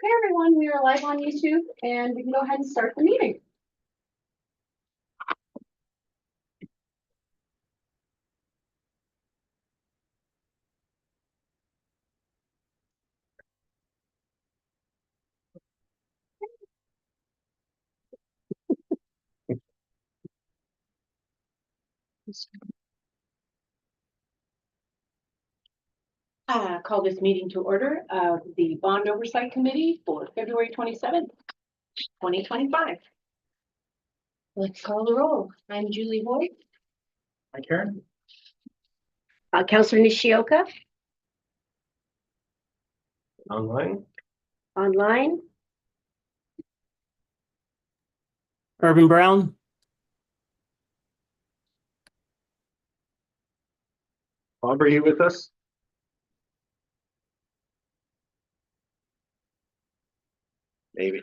Okay, everyone, we are live on YouTube and we can go ahead and start the meeting. Call this meeting to order of the Bond Oversight Committee for February 27th, 2025. Let's call the roll. I'm Julie Hoyt. Hi, Karen. Councilor Nishioka, Online. online. Urban Brown. Bob, are you with us? Maybe.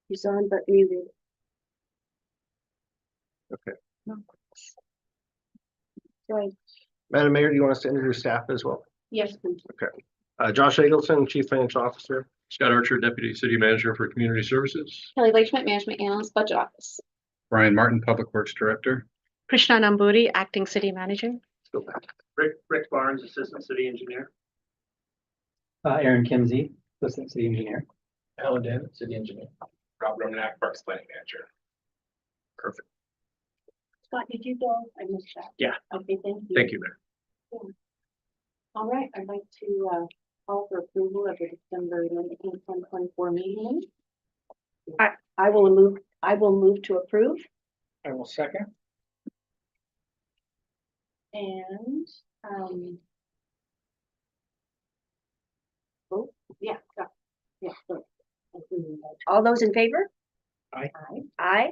He's on but muted. Okay. No. Right. Madam Mayor, do you want us to introduce staff as well? Yes, please. Josh Eggleston, Chief Financial Officer. Scott Archer, Deputy City Manager for Community Services. Kelly Lakeschmidt, Management Analyst, Budget Office. Brian Martin, Public Works Director. Krishna Namburi, Acting City Manager. Let's go back. Rick Barnes, Assistant City Engineer. Aaron Kimsey, Assistant City Engineer. Alan Dan, City Engineer. Rob Romanak, Parks Planning Manager. Perfect. Scott, did you go? I missed that. Yeah. Okay, thank you. Thank you, Mayor. All right, I'd like to call for approval of the December 19th, 2024 meeting. I will move to approve. I will second. And, oh, yeah, yeah. So, All those in favor? Aye. Aye. Aye.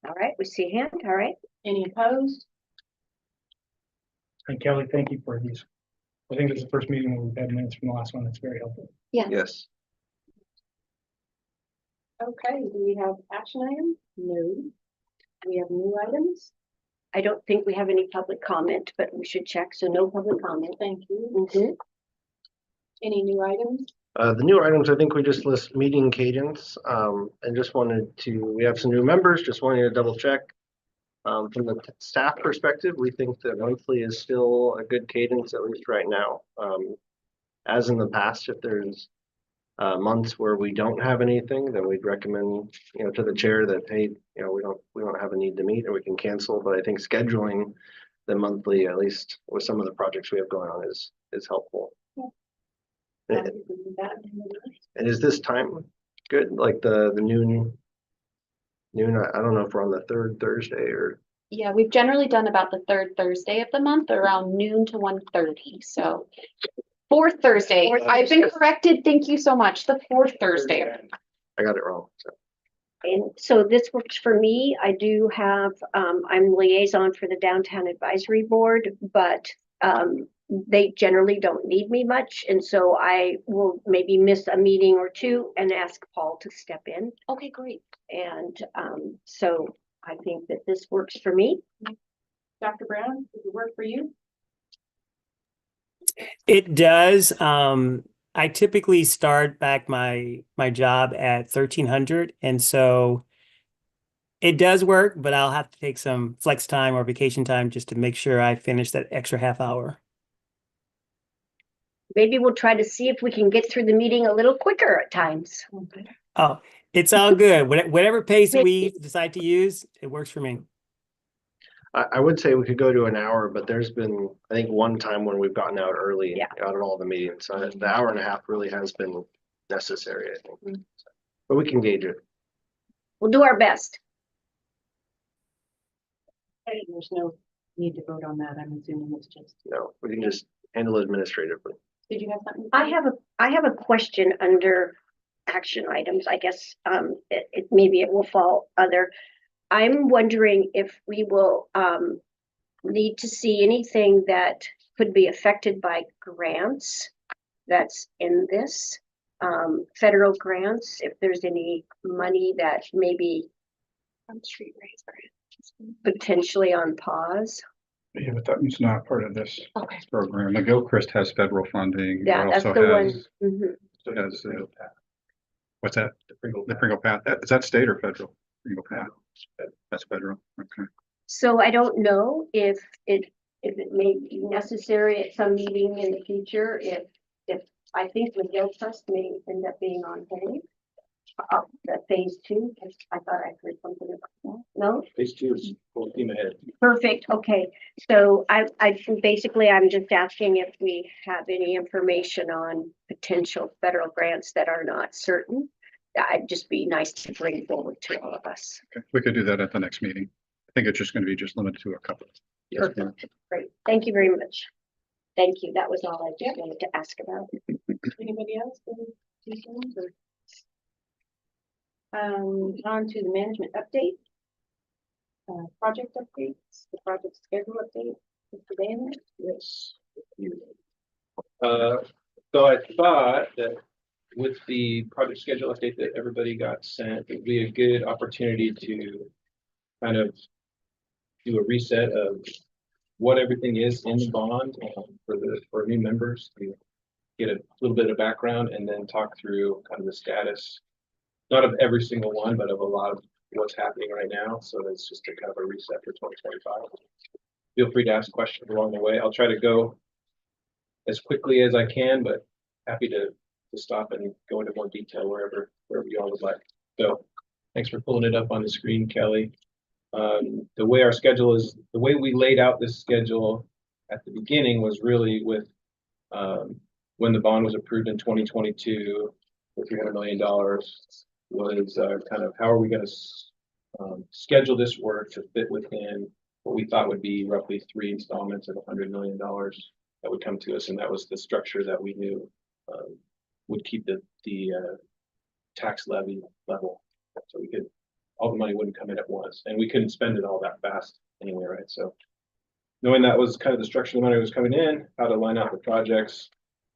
All right, we see a hand. All right. Any opposed? And Kelly, thank you for these. I think this is the first meeting where we've had minutes from the last one. It's very helpful. Yes. Okay, do we have action items? No. Do we have new items? I don't think we have any public comment, but we should check. So no public comment. Thank you. Any new items? The new items, I think we just list meeting cadence, and just wanted to, we have some new members, just wanted to double check. From the staff perspective, we think that monthly is still a good cadence, at least right now. As in the past, if there's months where we don't have anything, then we'd recommend, to the chair that, hey, we don't have a need to meet, or we can cancel. But I think scheduling the monthly, at least with some of the projects we have going on, is helpful. And is this time good? Like the noon? I don't know if we're on the third Thursday or. Yeah, we've generally done about the third Thursday of the month, around noon to 1:30. So fourth Thursday. Fourth I've been Thursday. corrected. Thank you so much. The fourth Thursday. I got it wrong. So. And so this works for me. I do have, I'm liaison for the Downtown Advisory Board, but they generally don't need me much. And so I will maybe miss a meeting or two and ask Paul to step in. Okay, great. And so I think that this works for me. Dr. Brown, does it work for you? It does. I typically start back my job at 1300, and so it does work, but I'll have to take some flex time or vacation time just to make sure I finish that extra half hour. Maybe we'll try to see if we can get through the meeting a little quicker at times. Oh, it's all good. Whatever pace we decide to use, it works for me. I would say we could go to an hour, but there's been, I think, one time when we've gotten out early, Yeah. out at all the meetings. So the hour and a half really has been necessary, I think. But we can gauge it. We'll do our best. Hey, there's no need to vote on that. I'm assuming it's just. We can just handle it administratively. Did you have something? I have a question under action items. I guess maybe it will fall other. I'm wondering if we will need to see anything that could be affected by grants that's in this, federal grants, if there's any money that maybe From Street Raise Grant. potentially on pause. Yeah, but that one's not part of this Okay. program. The Gilchrist has federal funding. It Yeah, that's also the one. has Mhm. So does, what's that? The Pringle Path. Is that state or federal? Pringle Path. That's federal. Okay. So I don't know if it may be necessary at some meeting in the future, if I think McGill Trust may end up being on hold. The phase 2, I thought I heard something about that. No? Phase 2 is full steam ahead. Perfect, okay. So basically, I'm just asking if we have any information on potential federal grants that are not certain. That'd just be nice to bring forward to all of us. Okay. We could do that at the next meeting. I think it's just going to be just limited to a couple. Yes, Perfect, great. Thank you very much. Thank you. That was all I just wanted to ask about. Anybody else? On to the management update. Project updates, the project schedule update, Mr. Van. yes. So I thought that with the project schedule update that everybody got sent, it'd be a good opportunity to kind of do a reset of what everything is in the bond for new members to get a little bit of background and then talk through kind of the status, not of every single one, but of a lot of what's happening right now. So it's just a kind of a reset for 2025. Feel free to ask questions along the way. I'll try to go as quickly as I can, but happy to stop and go into more detail wherever you all would like. So thanks for pulling it up on the screen, Kelly. The way our schedule is, the way we laid out this schedule at the beginning was really with when the bond was approved in 2022 for $300 million was kind of how are we going to schedule this work to fit within what we thought would be roughly 3 installments of $100 million that would come to us, and that was the structure that we knew would keep the tax levy level, so we could all the money wouldn't come in at once, and we couldn't spend it all that fast anyway, right? So knowing that was kind of the structure the money was coming in, how to line out the projects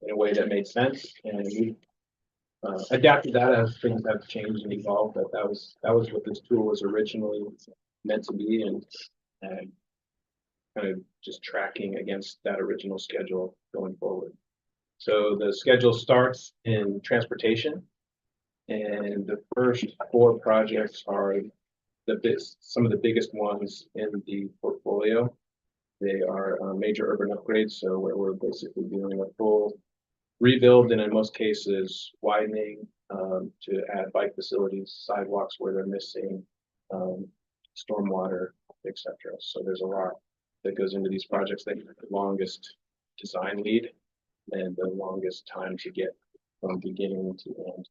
in a way that made sense, and we adapted that as things have changed and evolved. But that was what this tool was originally meant to be, and kind of just tracking against that original schedule going forward. So the schedule starts in transportation, and the first 4 projects are some of the biggest ones in the portfolio. They are major urban upgrades, so where we're basically doing a full rebuild and in most cases widening to add bike facilities, sidewalks where they're missing, stormwater, etc. So there's a lot that goes into these projects. They have the longest design lead and the longest time to get from beginning to end.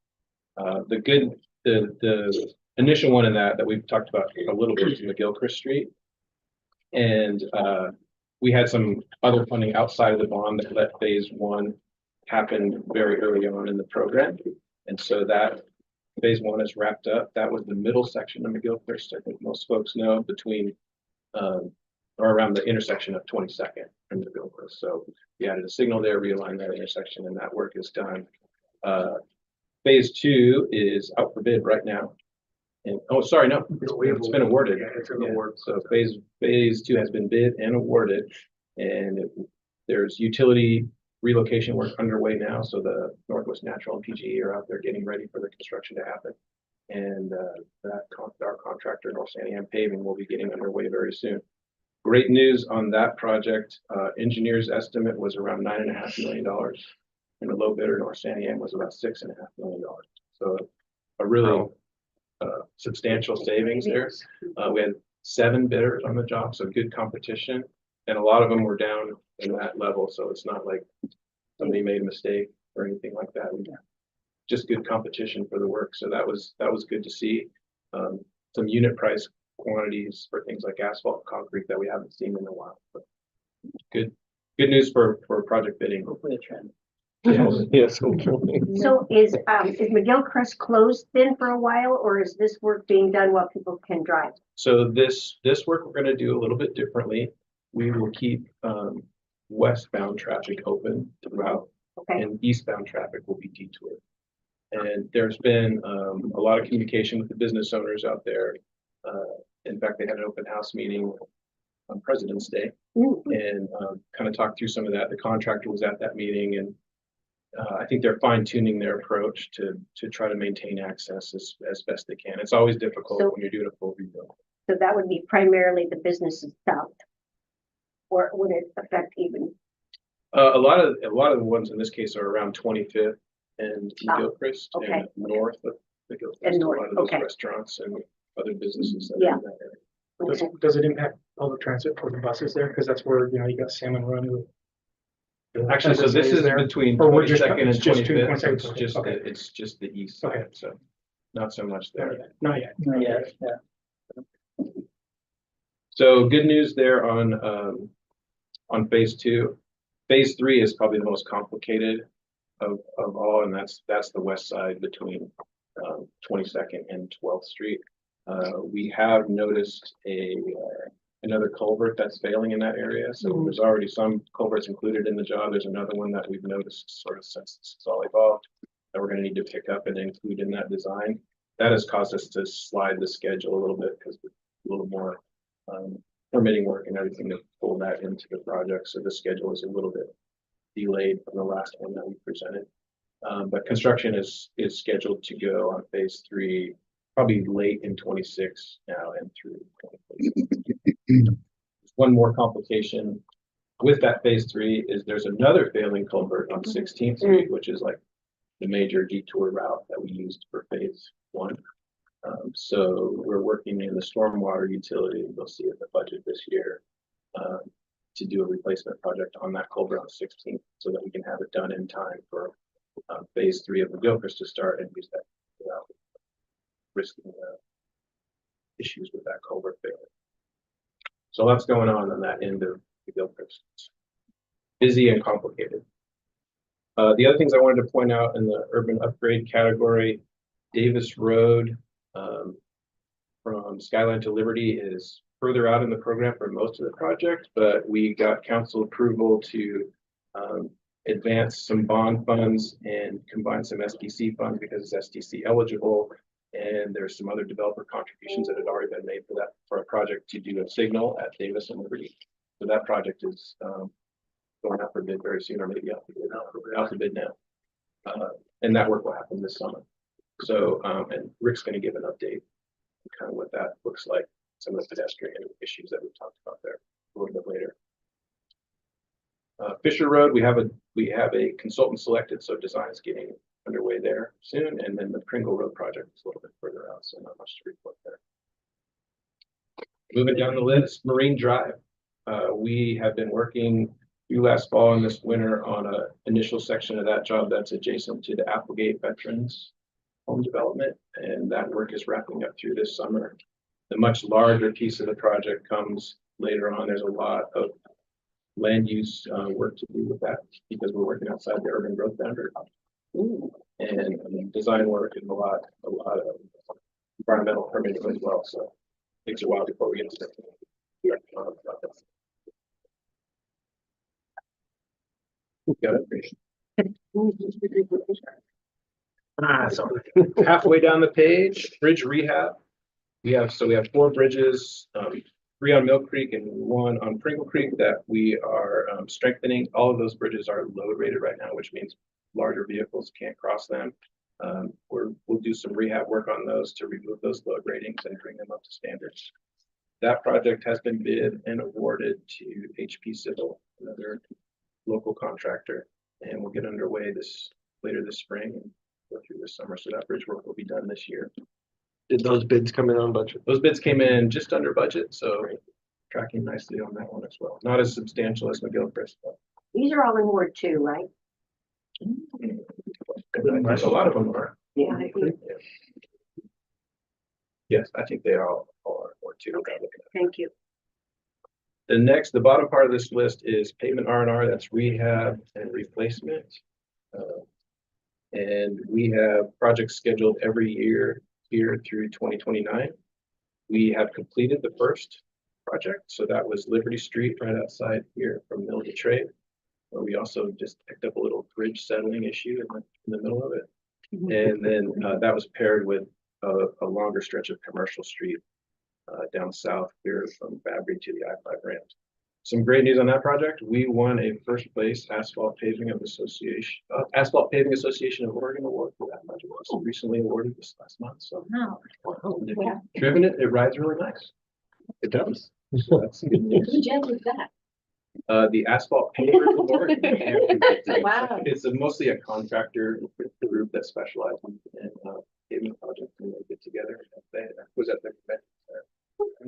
The initial one in that we've talked about a little bit is McGilchrist Street, and we had some other funding outside of the bond that let phase 1 happen very early on in the program, and so that phase 1 is wrapped up. That was the middle section of McGilchrist. I think most folks know between or around the intersection of 22nd and McGilchrist. So we added a signal there, realigned that intersection, and that work is done. Phase 2 is out for bid right now. And sorry, no, it's been awarded. It's an award. So phase 2 has been bid and awarded, and there's utility relocation work underway now. So the Northwest Natural and PGE are out there getting ready for the construction to happen. And our contractor, North Santiam Paving, will be getting underway very soon. Great news on that project. Engineer's estimate was around $9.5 million, and the low bidder, North Santiam, was about $6.5 million. So a really substantial savings there. We had 7 bidders on the job, so good competition, and a lot of them were down in that level. So it's not like somebody made a mistake or anything like that. Just good competition for the work. So that was good to see. Some unit price quantities for things like asphalt, concrete that we haven't seen in a while. But good news for project bidding. Hopefully a trend. Yes, hopefully. So is McGilchrist closed then for a while, or is this work being done while people can drive? So this work we're going to do a little bit differently. We will keep westbound traffic open throughout, Okay, and eastbound traffic will be detoured. And there's been a lot of communication with the business owners out there. In fact, they had an open house meeting on President's Day and kind of talked through some of that. The contractor was at that meeting, and I think they're fine tuning their approach to try to maintain access as best they can. It's always difficult So- when you're doing a full rebuild. So that would be primarily the businesses south. Or would it affect even, A lot of the ones in this case are around 25th and Gilchrist okay. and north of the Gilchrist. And north, a lot of those okay. restaurants and other businesses that Yeah. are in that area. Does, does it impact public transit for the buses there? Because that's where, you got Salmon Run with. Actually, so this is there. between Or we're just- 22nd and it's just 25th. So 22nd, okay. it's just the east Okay. side, so not so much there. Not yet. Not yet, yeah. So good news there on phase 2. Phase 3 is probably the most complicated of all, and that's the west side between 22nd and 12th Street. We have noticed another culvert that's failing in that area. So there's already some culverts included in the job. There's another one that we've noticed sort of since this is all evolved that we're going to need to pick up and include in that design. That has caused us to slide the schedule a little bit because a little more permitting work and everything to pull that into the project. So the schedule is a little bit delayed from the last one that we presented. But construction is scheduled to go on phase 3 probably late in 26 now and through 2026. One more complication with that phase 3 is there's another failing culvert on 16th Street, which is like the major detour route that we used for phase 1. So we're working in the stormwater utility. You'll see in the budget this year to do a replacement project on that culvert on 16th so that we can have it done in time for phase 3 of the Gilchrist to start and use that without risking issues with that culvert failure. So lots going on that end of the Gilchrist. Busy and complicated. The other things I wanted to point out in the urban upgrade category, Davis Road from Skyline to Liberty is further out in the program for most of the project, but we got council approval to advance some bond funds and combine some SDC funds because it's SDC eligible. And there's some other developer contributions that had already been made for a project to do a signal at Davis and Liberty. So that project is going out for bid very soon, or maybe out to bid now. And that work will happen this summer. So, and Rick's going to give an update on kind of what that looks like, some of the pedestrian issues that we've talked about there a little bit later. Fisher Road, we have a consultant selected, so design is getting underway there soon, and then the Pringle Road project is a little bit further out, so not much to report there. Moving down the list, Marine Drive. We have been working through last fall and this winter on an initial section of that job that's adjacent to the Applegate Veterans Home Development, and that work is wrapping up through this summer. The much larger piece of the project comes later on. There's a lot of land use work to do with that because we're working outside the urban growth boundary. And design work and a lot of environmental permitting as well. So it takes a while before we get to got it. So halfway down the page, bridge rehab. We have 4 bridges, 3 on Mill Creek and 1 on Pringle Creek that we are strengthening. All of those bridges are load rated right now, which means larger vehicles can't cross them. We'll do some rehab work on those to remove those load ratings and bring them up to standards. That project has been bid and awarded to HP Civil, another local contractor, and we'll get underway later this spring and go through this summer. So that bridge work will be done this year. Did those bids come in on budget? Those bids came in just under budget, so tracking nicely on that one as well. Not as substantial as McGilchrist, but these are all in Ward 2, right? a lot of them are. Yeah. Yes, I think they all are or 2. Thank you. The bottom part of this list is pavement R&R, that's rehab and replacement. And we have projects scheduled every year here through 2029. We have completed the first project, so that was Liberty Street right outside here from Mill to Trade, where we also just picked up a little bridge settling issue in the middle of it. And then that was paired with a longer stretch of Commercial Street down south here from Fabry to the I-5 ramp. Some great news on that project. We won a first place Asphalt Paving Association of Oregon award for that project. It was recently awarded this last month, so. Wow. And if Yeah. you've driven it, it rides really nice. It does. So that's good news. Who judges that? The Asphalt Pavers Award. Wow. It's mostly a contractor group that specializes in paving projects, and they get together. They was at the convention center.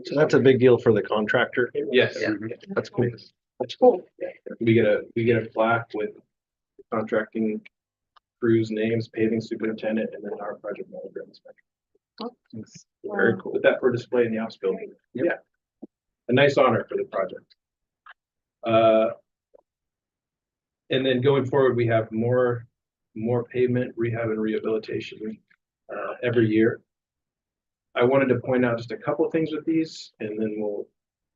So that's a big deal for the contractor. Yes. Yeah, that's cool. That's cool. Yeah. We get a plaque with contracting crews' names, paving superintendent, and then our project manager and inspector. Very cool. With that for display in the office building. Yeah. A nice honor for the project. And then going forward, we have more pavement rehab and rehabilitation every year. I wanted to point out just a couple of things with these, and then we'll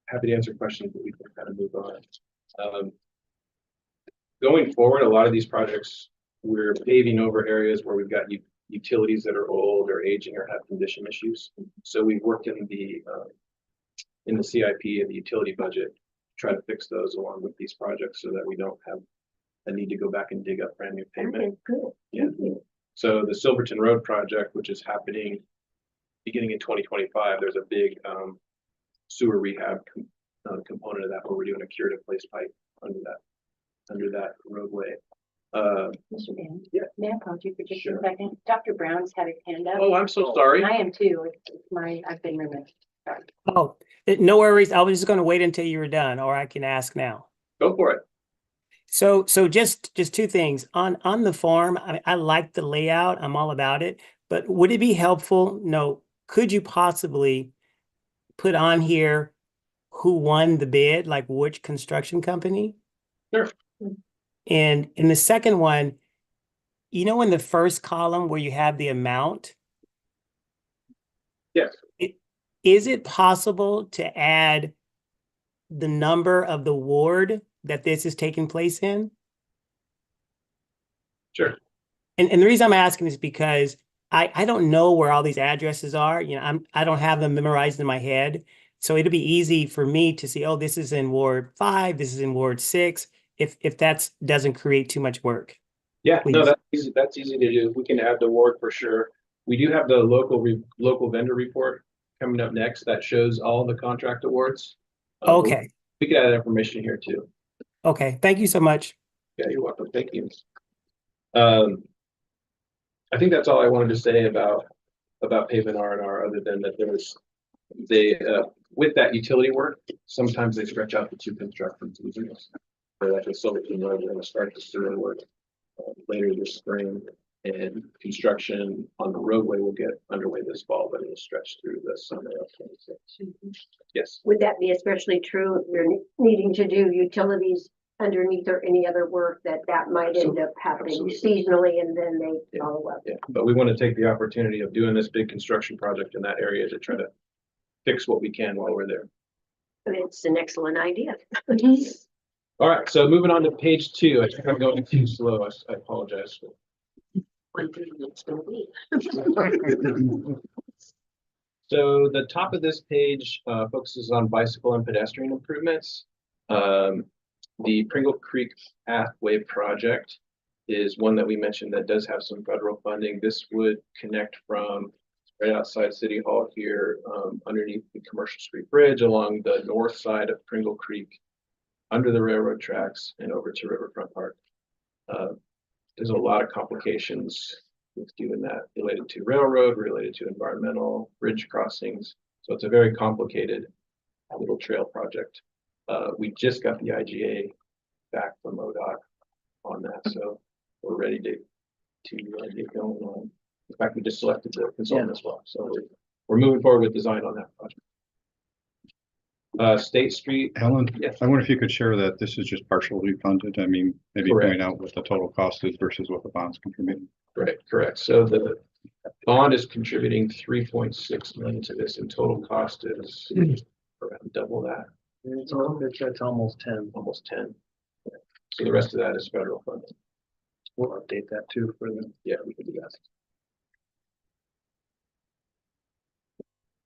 happy to answer questions, but we can kind of move on. Going forward, a lot of these projects, we're paving over areas where we've got utilities that are old or aging or have condition issues. So we've worked in the CIP and the utility budget, try to fix those along with these projects so that we don't have a need to go back and dig up brand new pavement. Okay, good. Yeah. So the Silverton Road project, which is happening beginning in 2025, there's a big sewer rehab component of that where we're doing a curative place pipe under that roadway. Mr. Dan. Yeah. May I pause you for just Sure. a second? Dr. Brown's had his hand up. Oh, I'm so sorry. I am too. I've been remiss. Sorry. Oh, no worries. I was just going to wait until you were done, or I can ask now. Go for it. So just two things on the form. I like the layout. I'm all about it. But would it be helpful? No, could you possibly put on here who won the bid, like which construction company? Sure. And in the second one, in the first column where you have the amount, Yes. is it possible to add the number of the ward that this is taking place in? Sure. And the reason I'm asking is because I don't know where all these addresses are. I don't have them memorized in my head. So it'll be easy for me to see, oh, this is in Ward 5, this is in Ward 6, if that doesn't create too much work. Yeah, no, Please. that's easy. That's easy to do. We can add the ward for sure. We do have the local vendor report coming up next that shows all the contract awards. Okay. We can add information here too. Okay. Thank you so much. Yeah, you're welcome. Thank you. I think that's all I wanted to say about pavement R&R, other than that with that utility work, sometimes they stretch out the two construction seasons. So like the Silverton Road, we're going to start the sewer work later this spring, and construction on the roadway will get underway this fall, but it'll stretch through the summer of 26. Yes. Would that be especially true if you're needing to do utilities underneath or any other work that might end up happening Absolutely. seasonally and then they Yeah. follow up? Yeah, but we want to take the opportunity of doing this big construction project in that area to try to fix what we can while we're there. It's an excellent idea. All right, so moving on to page 2. I think I'm going too slow. I apologize. One thing it's gonna be. So the top of this page focuses on bicycle and pedestrian improvements. The Pringle Creek Pathway Project is one that we mentioned that does have some federal funding. This would connect from right outside City Hall here, underneath the Commercial Street Bridge, along the north side of Pringle Creek, under the railroad tracks, and over to Riverfront Park. There's a lot of complications with doing that related to railroad, related to environmental, bridge crossings. So it's a very complicated little trail project. We just got the IGA back from ODOT on that, so we're ready to get going on. In fact, we just selected the consultant as well, so we're moving forward with design on that project. State Street. Alan, Yes. I wonder if you could share that this is just partially funded. I mean, maybe Correct. point out what the total cost is versus what the bond's contributing. Right, correct. So the bond is contributing 3.6 million to this, and total cost is around double that, It's almost 10. almost 10. So the rest of that is federal funding. We'll update that too for them. Yeah, we can do that.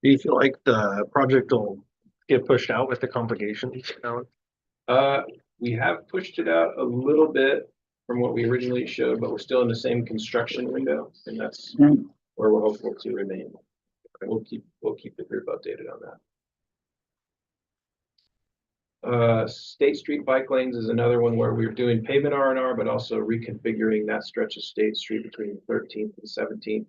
Do you feel like the project will get pushed out with the complications? Alan? We have pushed it out a little bit from what we originally showed, but we're still in the same construction window, and that's where we're hopeful to remain. And we'll keep the group updated on that. State Street bike lanes is another one where we're doing pavement R&R, but also reconfiguring that stretch of State Street between 13th and 17th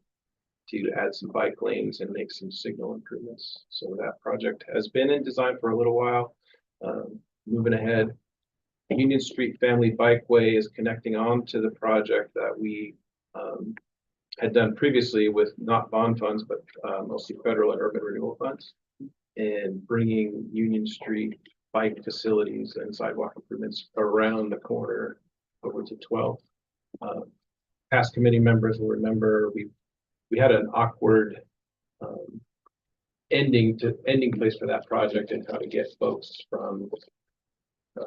to add some bike lanes and make some signal improvements. So that project has been in design for a little while. Moving ahead, Union Street Family Bikeway is connecting on to the project that we had done previously with not bond funds, but mostly federal and urban renewal funds, and bringing Union Street bike facilities and sidewalk improvements around the corner over to 12th. Past committee members will remember we had an awkward ending place for that project and how to get folks from the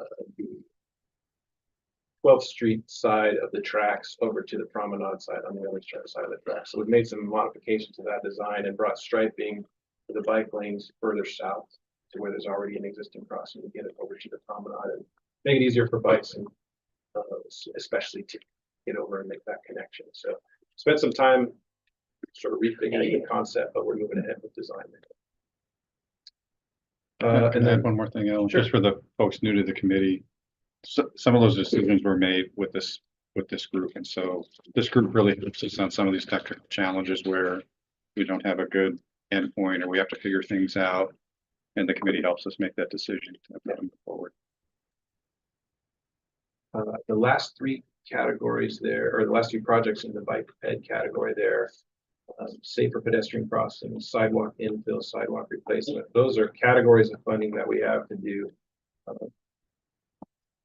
12th Street side of the tracks over to the promenade side on the other side of the track. So we've made some modifications to that design and brought striping for the bike lanes further south to where there's already an existing crossing to get it over to the promenade and make it easier for bikes and especially to get over and make that connection. So spent some time sort of refiguring the concept, but we're moving ahead with design. Can And I add then one more thing, Ellen? Sure. Just for the folks new to the committee. Some of those decisions were made with this group, and so this group really helps us on some of these technical challenges where we don't have a good endpoint or we have to figure things out, and the committee helps us make that decision moving forward. The last three categories there, or the last three projects in the bike ped category there, safer pedestrian crossing, sidewalk infill, sidewalk replacement. Those are categories of funding that we have to do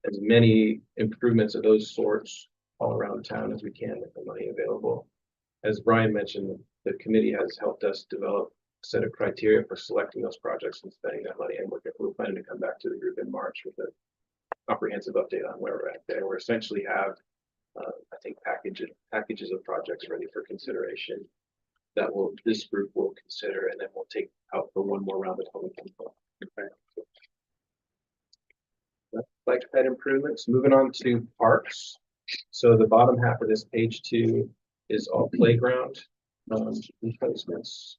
as many improvements of those sorts all around town as we can with the money available. As Brian mentioned, the committee has helped us develop a set of criteria for selecting those projects and spending that money. And we're planning to come back to the group in March with a comprehensive update on where we're at there. We essentially have, I think, packages of projects ready for consideration that this group will consider, and then we'll take out for one more round of public input. Bike ped improvements. Moving on to parks. So the bottom half of this page 2 is all playground replacements.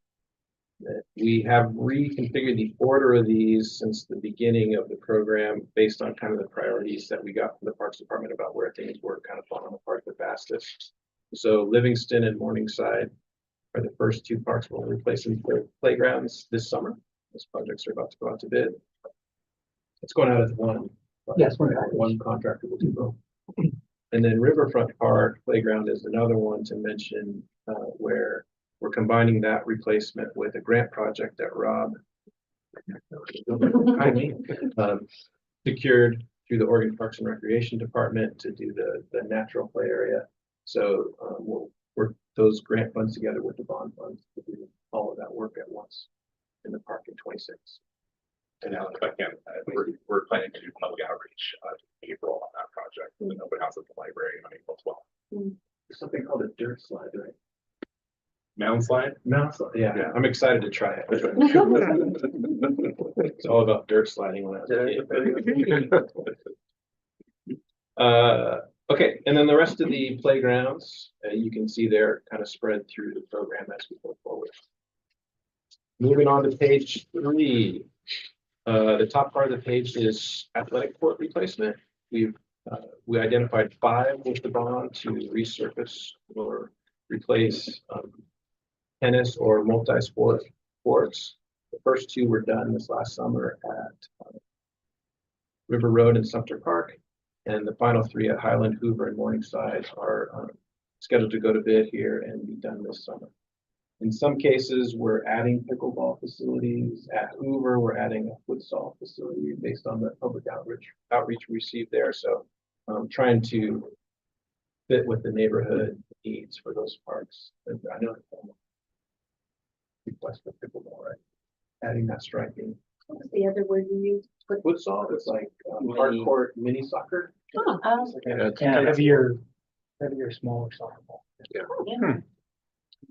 We have reconfigured the order of these since the beginning of the program based on kind of the priorities that we got from the Parks Department about where things were kind of falling apart the fastest. So Livingston and Morningside are the first two parks we'll replace in playgrounds this summer. Those projects are about to go out to bid. It's going out as one. Yes, one contractor will do both. And then Riverfront Park Playground is another one to mention where we're combining that replacement with a grant project that Rob secured through the Oregon Parks and Recreation Department to do the natural play area. So we'll work those grant funds together with the bond funds to do all of that work at once in the park in 26. And now, again, we're planning to do public outreach in April on that project. The open house at the library on April 12th. There's something called a dirt slide, right? Mountain slide? Mountain slide. Yeah, Yeah. I'm excited to try it. It's all about dirt sliding when I was a kid. Okay, and then the rest of the playgrounds, you can see they're kind of spread through the program as we go forward. Moving on to page 3. The top part of the page is athletic court replacement. We identified 5 with the bond to resurface or replace tennis or multi-sport courts. The first 2 were done this last summer at River Road and Sumter Park, and the final 3 at Highland, Hoover, and Morningside are scheduled to go to bid here and be done this summer. In some cases, we're adding pickleball facilities. At Hoover, we're adding a futsal facility based on the public outreach we received there. So trying to fit with the neighborhood needs for those parks. And I know request for pickleball, right? Adding that striking. What's the other word you used? Futsal, it's like hardcore mini soccer. Oh, Yeah, Heavier, smaller soccer ball. yeah.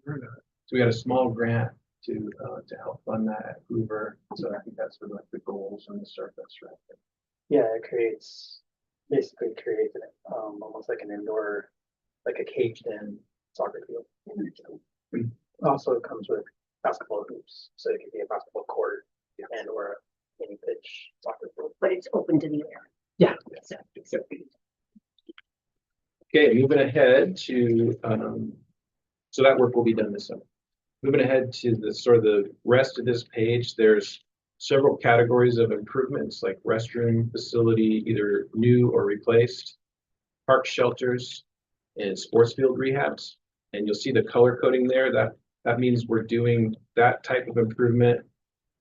So we got a small grant to help fund that at Hoover. So I think that's sort of like the goals on the surface, right? Yeah, basically creates almost like an indoor, like a caged in soccer field. Also it comes with basketball hoops, so it could be a basketball court and or a mini pitch soccer field. But it's open to the air. Yeah. Okay, moving ahead to, so that work will be done this summer. Moving ahead to the sort of the rest of this page, there's several categories of improvements like restroom facility, either new or replaced, park shelters, and sports field rehabs. And you'll see the color coding there. That means we're doing that type of improvement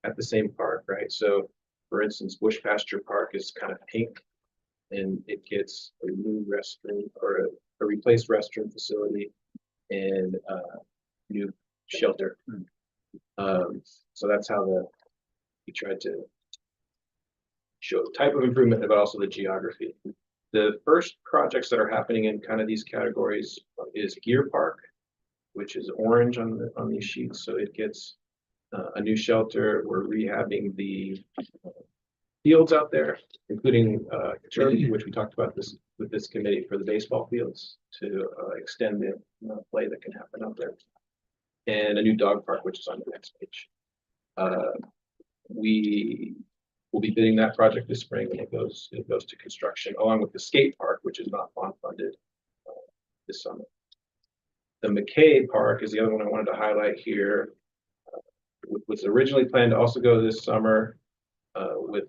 at the same park, right? So for instance, Bush Pasture Park is kind of pink, and it gets a new restroom or a replaced restroom facility and new shelter. So that's how we tried to show the type of improvement, but also the geography. The first projects that are happening in kind of these categories is Gear Park, which is orange on these sheets. So it gets a new shelter. We're rehabbing the fields out there, including which we talked about this with this committee for the baseball fields to extend the play that can happen out there, and a new dog park, which is on the next page. We will be bidding that project this spring, and it goes to construction along with the skate park, which is not bond funded this summer. The McKay Park is the other one I wanted to highlight here. Was originally planned to also go this summer with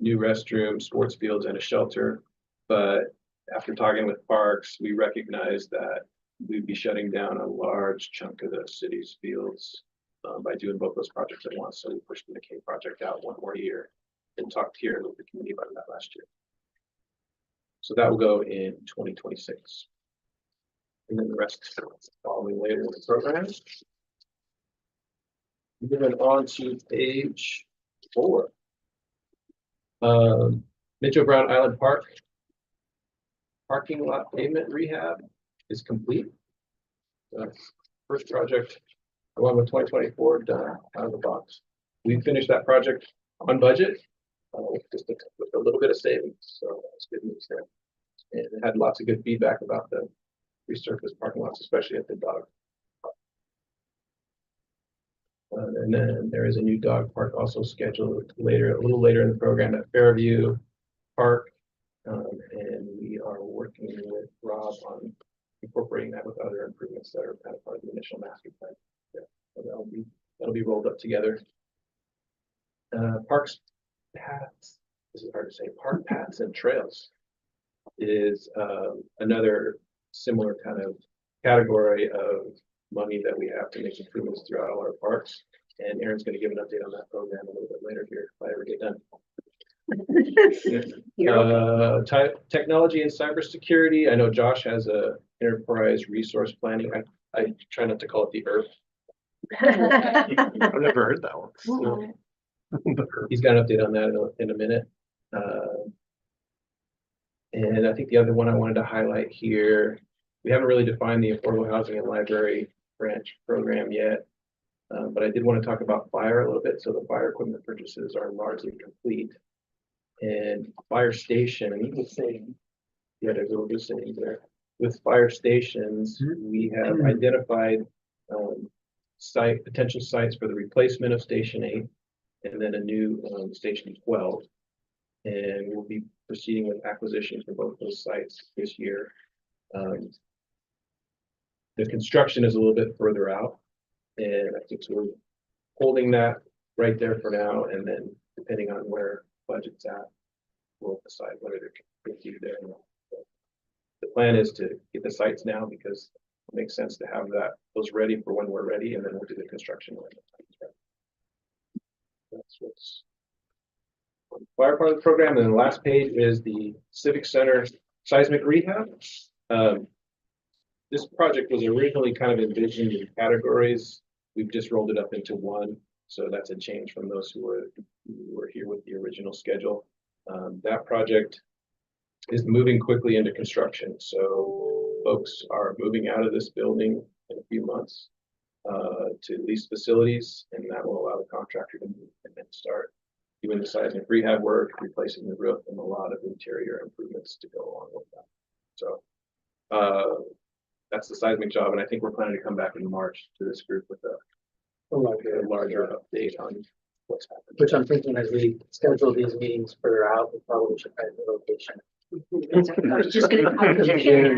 new restrooms, sports fields, and a shelter. But after talking with parks, we recognized that we'd be shutting down a large chunk of the city's fields by doing both those projects at once. So we pushed the McKay project out one more year and talked here with the community about that last year. So that will go in 2026. And then the rest following later in the program. Moving on to page 4. Mitchell Brown Island Park parking lot pavement rehab is complete. First project along with 2024 done out of the box. We finished that project on budget with a little bit of savings, so that's good news there. And it had lots of good feedback about the resurfaced parking lots, especially at the dog. And then there is a new dog park also scheduled a little later in the program at Fairview Park. And we are working with Rob on incorporating that with other improvements that are kind of part of the initial master plan. Yeah, so that'll be rolled up together. Parks, paths, this is hard to say, park paths and trails is another similar kind of category of money that we have to make improvements throughout all our parks. And Aaron's going to give an update on that program a little bit later here if I ever get done. Technology and cybersecurity. I know Josh has a enterprise resource planning. I try not to call it the ERP. I've never heard that one. No. He's got an update on that in a minute. And I think the other one I wanted to highlight here, we haven't really defined the affordable housing and library branch program yet, but I did want to talk about fire a little bit. So the fire equipment purchases are largely complete. And fire station, yeah, there's a little bit saying there. With fire stations, we have identified potential sites for the replacement of Station 8 and then a new Station 12. And we'll be proceeding with acquisition for both those sites this year. The construction is a little bit further out, and I think so we're holding that right there for now, and then depending on where budget's at, we'll decide whether to continue there or not. The plan is to get the sites now because it makes sense to have those ready for when we're ready, and then we'll do the construction when the time is ready. That's what's on the fire part of the program. And then the last page is the Civic Center seismic rehab. This project was originally kind of envisioned in categories. We've just rolled it up into one. So that's a change from those who were here with the original schedule. That project is moving quickly into construction. So folks are moving out of this building in a few months to lease facilities, and that will allow the contractor to move and then start doing the seismic rehab work, replacing the roof, and a lot of interior improvements to go along with that. So that's the seismic job, and I think we're planning to come back in March to this group with a larger update on what's happening. Which I'm thinking as we schedule these meetings further out, we probably should find the location. I was just gonna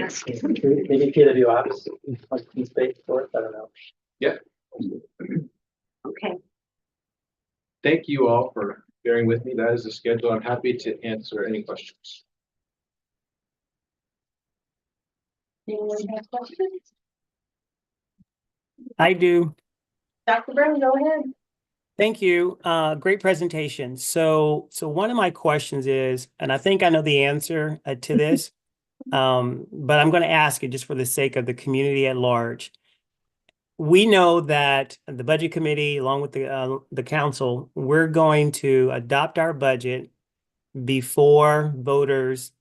ask. Maybe PW office, like space for it, I don't know. Yeah. Okay, Thank you all for bearing with me. That is the schedule. I'm happy to answer any questions. Anyone have questions? I do. Dr. Brown, go ahead. Thank you. Great presentation. So one of my questions is, and I think I know the answer to this, but I'm going to ask it just for the sake of the community at large. We know that the budget committee, along with the council, we're going to adopt our budget before voters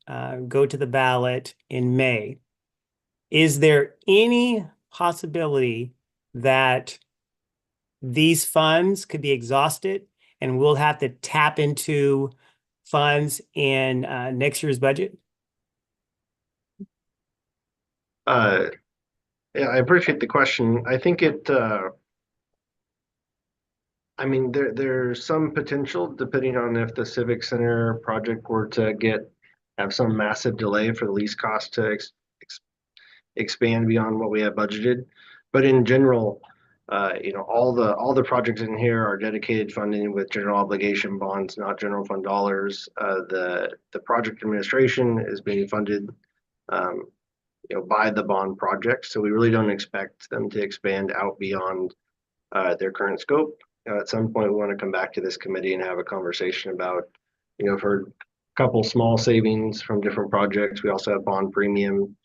go to the ballot in May. Is there any possibility that these funds could be exhausted and we'll have to tap into funds in next year's budget? Yeah, I appreciate the question. I think I mean, there's some potential depending on if the Civic Center project were to have some massive delay for the lease cost to expand beyond what we have budgeted. But in general, all the projects in here are dedicated funding with general obligation bonds, not general fund dollars. The project administration is being funded, by the bond project. So we really don't expect them to expand out beyond their current scope. At some point, we want to come back to this committee and have a conversation about, I've heard a couple small savings from different projects. We also have bond premium.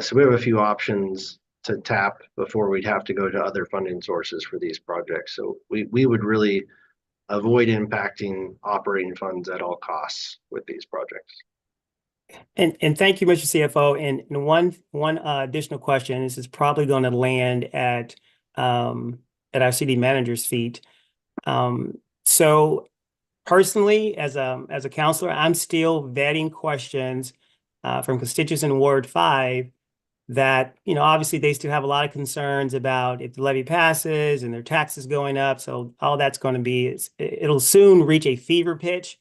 So we have a few options to tap before we'd have to go to other funding sources for these projects. So we would really avoid impacting operating funds at all costs with these projects. And thank you, Mr. CFO. And one additional question, this is probably going to land at our city manager's feet. So personally, as a counselor, I'm still vetting questions from constituents in Ward 5 that, obviously they still have a lot of concerns about if the levy passes and their taxes going up. So all that's going to be, it'll soon reach a fever pitch.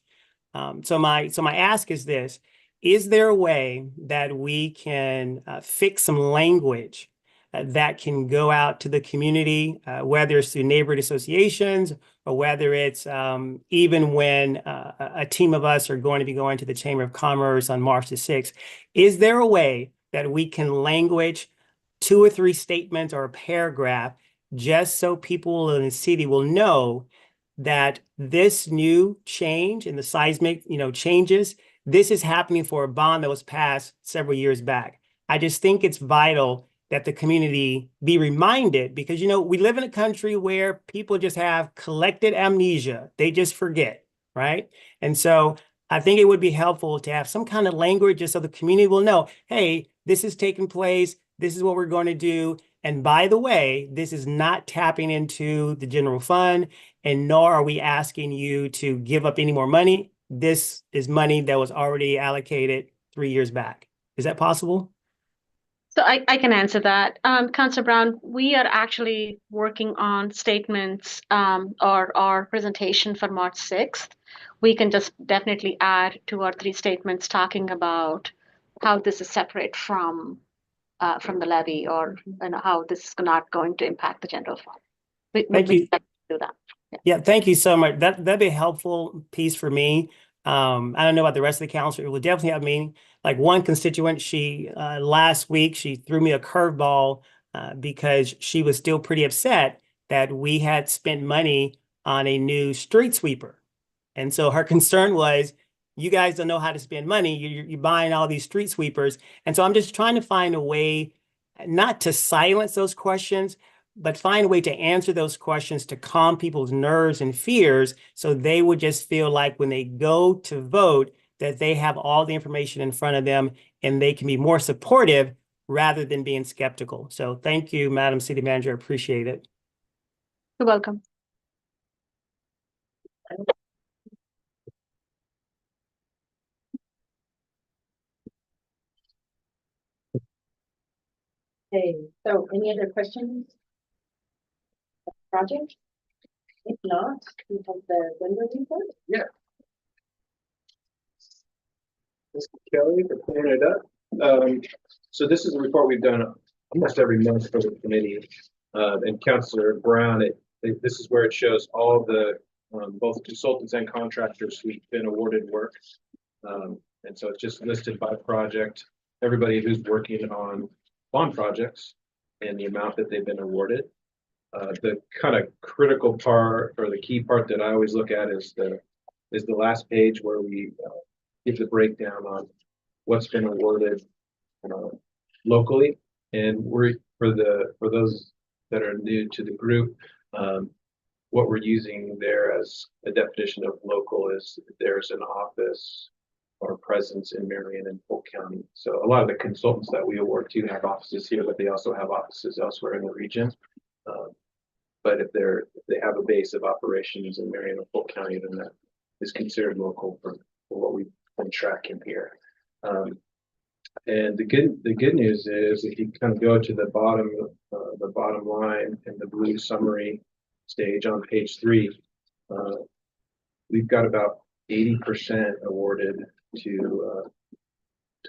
So my ask is this: is there a way that we can fix some language that can go out to the community, whether it's through neighborhood associations or whether it's even when a team of us are going to be going to the Chamber of Commerce on March the 6th? Is there a way that we can language 2 or 3 statements or a paragraph just so people in the city will know that this new change in the seismic, changes, this is happening for a bond that was passed several years back? I just think it's vital that the community be reminded, because, we live in a country where people just have collected amnesia. They just forget, right? And so I think it would be helpful to have some kind of language just so the community will know, hey, this is taking place. This is what we're going to do. And by the way, this is not tapping into the general fund, and nor are we asking you to give up any more money. This is money that was already allocated 3 years back. Is that possible? So I can answer that. Councilor Brown, we are actually working on statements or our presentation for March 6th. We can just definitely add 2 or 3 statements talking about how this is separate from the levy, or how this is not going to impact the general fund. Thank you. Do that. Yeah, thank you so much. That'd be a helpful piece for me. I don't know about the rest of the council. It would definitely have me. Like one constituent, she last week, she threw me a curveball because she was still pretty upset that we had spent money on a new street sweeper. And so her concern was, you guys don't know how to spend money. You're buying all these street sweepers. And so I'm just trying to find a way not to silence those questions, but find a way to answer those questions to calm people's nerves and fears, so they would just feel like when they go to vote that they have all the information in front of them and they can be more supportive rather than being skeptical. So thank you, Madam City Manager. I appreciate it. You're welcome. Okay, so any other questions? Project? If not, we have the vendor report. Mr. Kelly for clearing it up. So this is a report we've done almost every month for the committee. And Councilor Brown, this is where it shows all the, both consultants and contractors who've been awarded work. And so it's just listed by project, everybody who's working on bond projects and the amount that they've been awarded. The kind of critical part or the key part that I always look at is the last page where we give the breakdown on what's been awarded locally. And we're for those that are new to the group, what we're using there as a definition of local is there's an office or presence in Marion and Polk County. So a lot of the consultants that we award to have offices here, but they also have offices elsewhere in the region. But if they have a base of operations in Marion and Polk County, then that is considered local for what we've been tracking here. And the good news is if you kind of go to the bottom line in the blue summary stage on page 3, we've got about 80% awarded to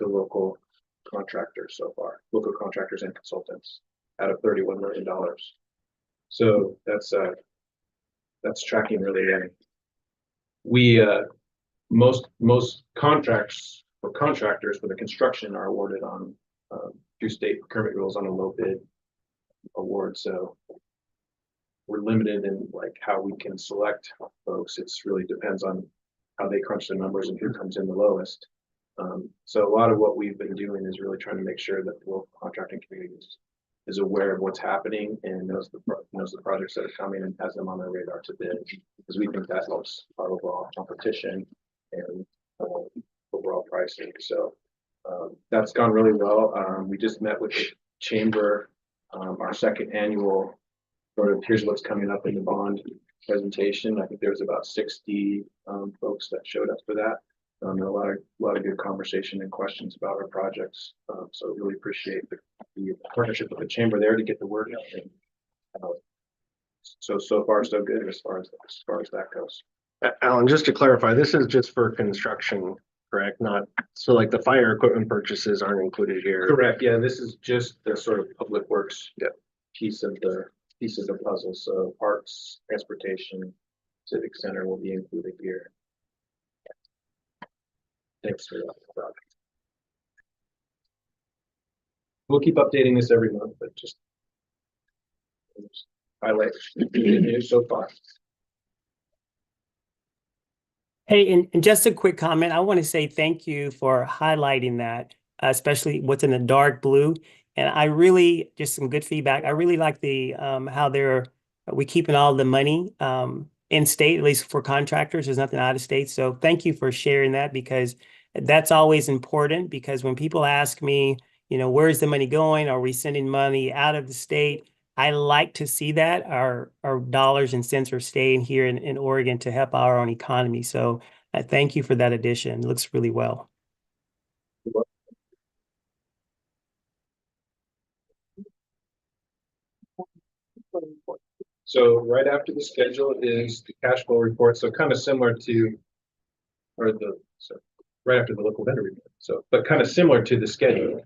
local contractors so far, local contractors and consultants out of $31 million. So that's tracking really well. We most contracts for contractors for the construction are awarded on through state procurement rules on a low bid award. So we're limited in like how we can select folks. It's really depends on how they crunch the numbers and who comes in the lowest. So a lot of what we've been doing is really trying to make sure that the local contracting community is aware of what's happening and knows the projects that are coming and has them on their radar to bid, because we think that helps our overall competition and overall pricing. So that's gone really well. We just met with the chamber, our second annual sort of here's what's coming up in the bond presentation. I think there was about 60 folks that showed up for that. A lot of good conversation and questions about our projects. So really appreciate the partnership with the chamber there to get the word out. And, so far so good as far as that goes. Alan, just to clarify, this is just for construction, correct? Not, so like the fire equipment purchases aren't included here. Correct. Yeah, this is just the sort of public works piece of the puzzle. So parks, transportation, civic center will be included here. Thanks for that. We'll keep updating this every month, but just highlight the good news so far. Hey, and just a quick comment. I want to say thank you for highlighting that, especially what's in the dark blue. And I really, just some good feedback. I really like the how we keeping all the money in state, at least for contractors. There's nothing out of state. So thank you for sharing that, because that's always important. Because when people ask me, where's the money going? Are we sending money out of the state? I like to see that our dollars and cents are staying here in Oregon to help our own economy. So I thank you for that addition. It looks really well. So right after the schedule is the cash flow report. So kind of similar to, right after the local vendor report. So, but kind of similar to the schedule.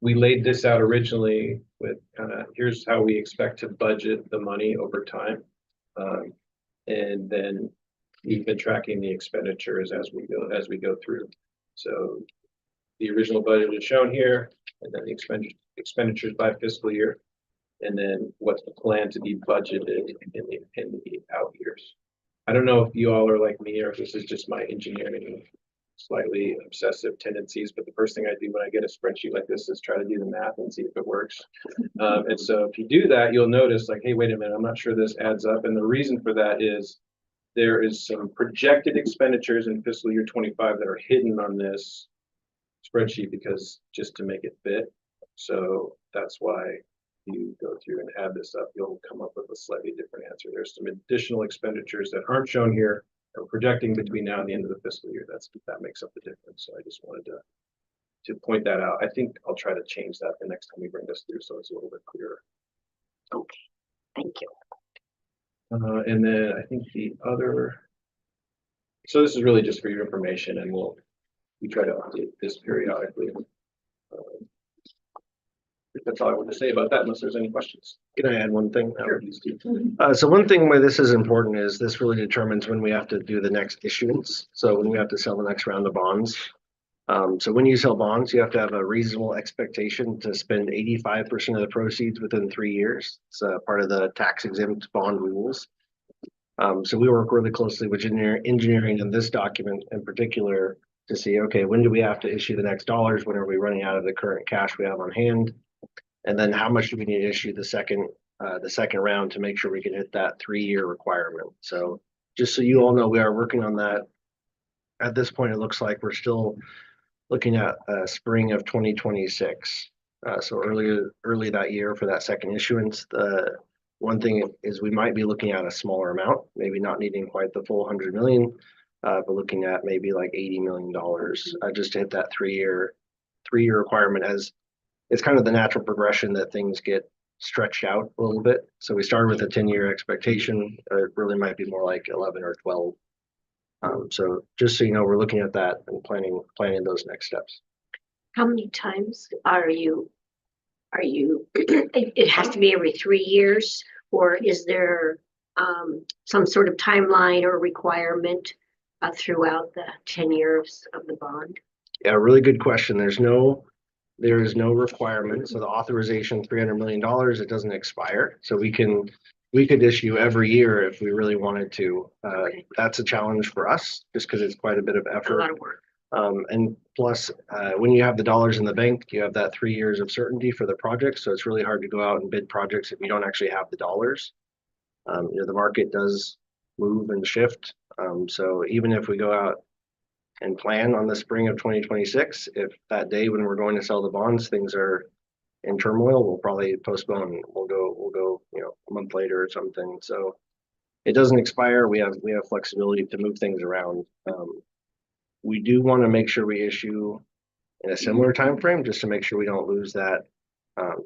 We laid this out originally with kind of, here's how we expect to budget the money over time. And then we've been tracking the expenditures as we go through. So the original budget is shown here, and then the expenditures by fiscal year, and then what's the plan to be budgeted in the out years. I don't know if you all are like me or if this is just my engineering slightly obsessive tendencies, but the first thing I do when I get a spreadsheet like this is try to do the math and see if it works. And so if you do that, you'll notice like, hey, wait a minute, I'm not sure this adds up. And the reason for that is there is some projected expenditures in fiscal year 25 that are hidden on this spreadsheet because just to make it fit. So that's why you go through and add this up, you'll come up with a slightly different answer. There's some additional expenditures that aren't shown here. We're projecting between now and the end of the fiscal year. That makes up the difference. So I just wanted to point that out. I think I'll try to change that the next time we bring this through, so it's a little bit clearer. Okay, thank you. And then I think the other. So this is really just for your information, and we try to update this periodically. That's all I want to say about that, unless there's any questions. Can I add one thing? Sure, please do. So one thing why this is important is this really determines when we have to do the next issuance. So when we have to sell the next round of bonds. So when you sell bonds, you have to have a reasonable expectation to spend 85% of the proceeds within 3 years. It's part of the tax exempt bond rules. So we work really closely with engineering in this document in particular to see, okay, when do we have to issue the next dollars? When are we running out of the current cash we have on hand? And then how much do we need to issue the second round to make sure we can hit that 3-year requirement? So just so you all know, we are working on that. At this point, it looks like we're still looking at spring of 2026. So early that year for that second issuance. The one thing is we might be looking at a smaller amount, maybe not needing quite the full 100 million, but looking at maybe like $80 million just to hit that three-year requirement, as it's kind of the natural progression that things get stretched out a little bit. So we started with a 10-year expectation. It really might be more like 11 or 12. So just so you know, we're looking at that and planning those next steps. How many times are you, it has to be every 3 years, or is there some sort of timeline or requirement throughout the 10 years of the bond? Yeah, really good question. There is no requirement. So the authorization, $300 million, it doesn't expire. So we could issue every year if we really wanted to. Okay. That's a challenge for us just because it's quite a bit of A effort. lot of work. And plus, when you have the dollars in the bank, you have that 3 years of certainty for the project. So it's really hard to go out and bid projects if you don't actually have the dollars. The market does move and shift. So even if we go out and plan on the spring of 2026, if that day when we're going to sell the bonds, things are in turmoil, we'll probably postpone. We'll go, a month later or something. So it doesn't expire. We have flexibility to move things around. We do want to make sure we issue in a similar time frame, just to make sure we don't lose that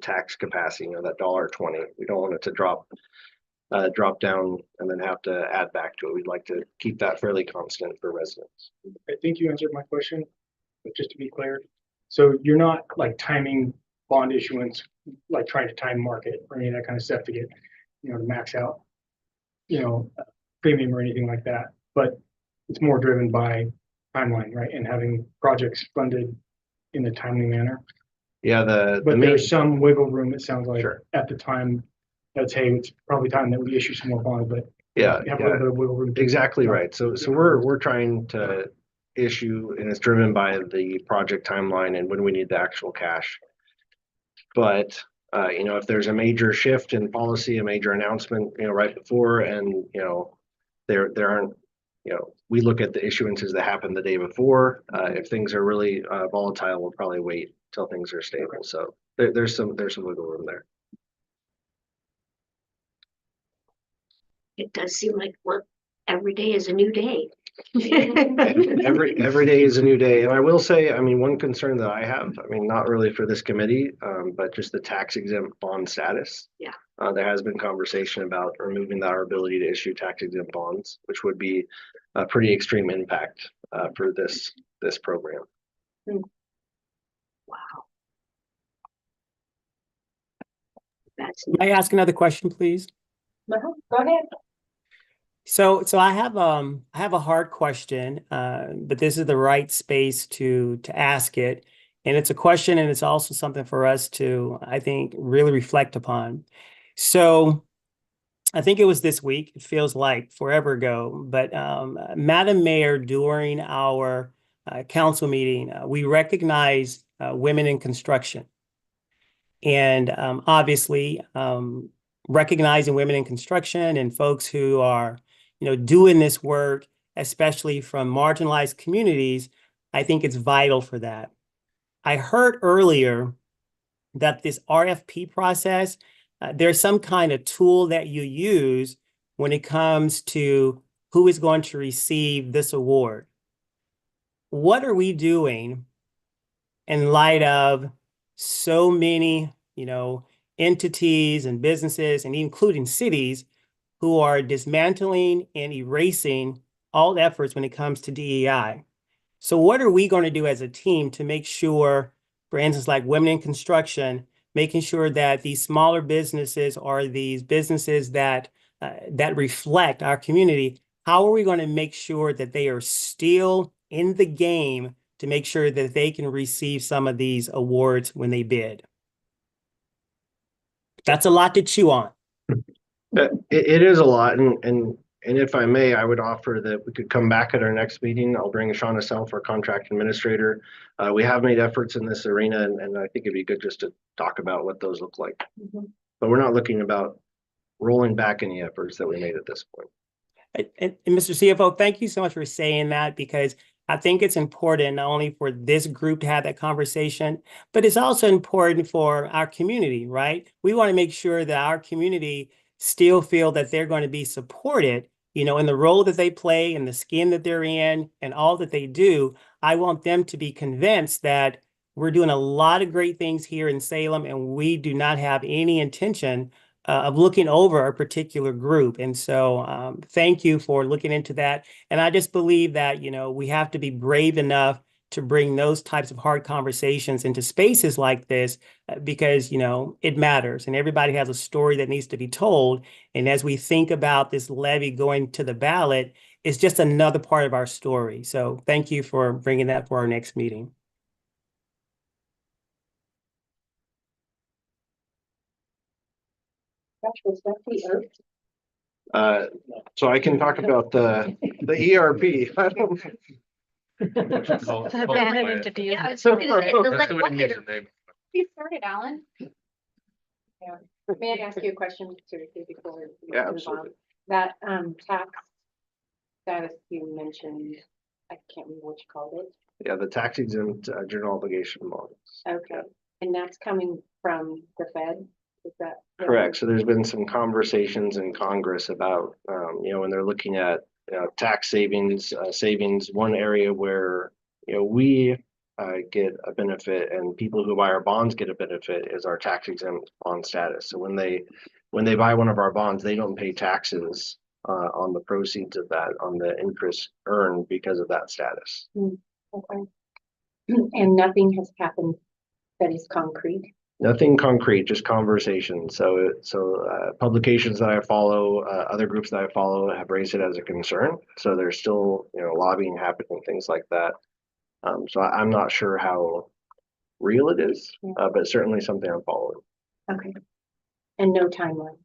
tax capacity, that $1.20. We don't want it to drop down and then have to add back to it. We'd like to keep that fairly constant for residents. I think you answered my question, but just to be clear, so you're not like timing bond issuance, like trying to time market or any of that kind of stuff to get, to max out, premium or anything like that, but it's more driven by timeline, right? And having projects funded in a timely manner. Yeah, But there's some wiggle room, it sounds like, Sure. at the time. That's, hey, it's probably time that we issue some more bonds, but Yeah, you have a little bit of wiggle room. exactly right. So we're trying to issue, and it's driven by the project timeline and when we need the actual cash. But if there's a major shift in policy, a major announcement, right before, and there aren't, we look at the issuances that happened the day before. If things are really volatile, we'll probably wait till things are stable. So there's some wiggle room there. It does seem like every day is a new day. Every day is a new day. And I will say, one concern that I have, not really for this committee, but just the tax exempt bond status. Yeah. There has been conversation about removing our ability to issue tax exempt bonds, which would be a pretty extreme impact for this program. Wow. That's May I ask another question, please? Go ahead. So I have a hard question, but this is the right space to ask it. And it's a question, and it's also something for us to, I think, really reflect upon. So I think it was this week, it feels like forever ago, but Madam Mayor, during our council meeting, we recognized women in construction. And obviously, recognizing women in construction and folks who are, doing this work, especially from marginalized communities, I think it's vital for that. I heard earlier that this RFP process, there's some kind of tool that you use when it comes to who is going to receive this award. What are we doing in light of so many, entities and businesses and including cities who are dismantling and erasing all efforts when it comes to DEI. So what are we going to do as a team to make sure, for instance, like women in construction, making sure that these smaller businesses are these businesses that that reflect our community? How are we going to make sure that they are still in the game to make sure that they can receive some of these awards when they bid? That's a lot to chew on. It is a lot, and if I may, I would offer that we could come back at our next meeting. I'll bring Shauna Self, our contract administrator. We have made efforts in this arena, and I think it'd be good just to talk about what those look like. But we're not looking about rolling back any efforts that we made at this point. And Mr. CFO, thank you so much for saying that, because I think it's important not only for this group to have that conversation, but it's also important for our community, right? We want to make sure that our community still feel that they're going to be supported, in the role that they play, in the skin that they're in, and all that they do. I want them to be convinced that we're doing a lot of great things here in Salem, and we do not have any intention of looking over a particular group. And so thank you for looking into that. And I just believe that, we have to be brave enough to bring those types of hard conversations into spaces like this because, it matters and everybody has a story that needs to be told. And as we think about this levy going to the ballot, it's just another part of our story. So thank you for bringing that for our next meeting. Gosh, was that the oath? So I can talk about the ERP. The banner entity. Yeah, That's the way to use the name. You started, Alan. Yeah, may I ask you a question seriously before? we Yeah, move on? absolutely. That tax status you mentioned, I can't remember what you called it. Yeah, the tax exempt general obligation bonds. Okay, and that's coming from the Fed, is that? Correct. So there's been some conversations in Congress about, when they're looking at tax savings, one area where, we get a benefit and people who buy our bonds get a benefit is our tax exempt bond status. So when they buy one of our bonds, they don't pay taxes on the proceeds of that, on the interest earned because of that status. Okay. And nothing has happened that is concrete. Nothing concrete, just conversation. So publications that I follow, other groups that I follow have raised it as a concern. So there's still, lobbying happening, things like that. So I'm not sure how real it is, but certainly something I'm following. Okay. And no timeline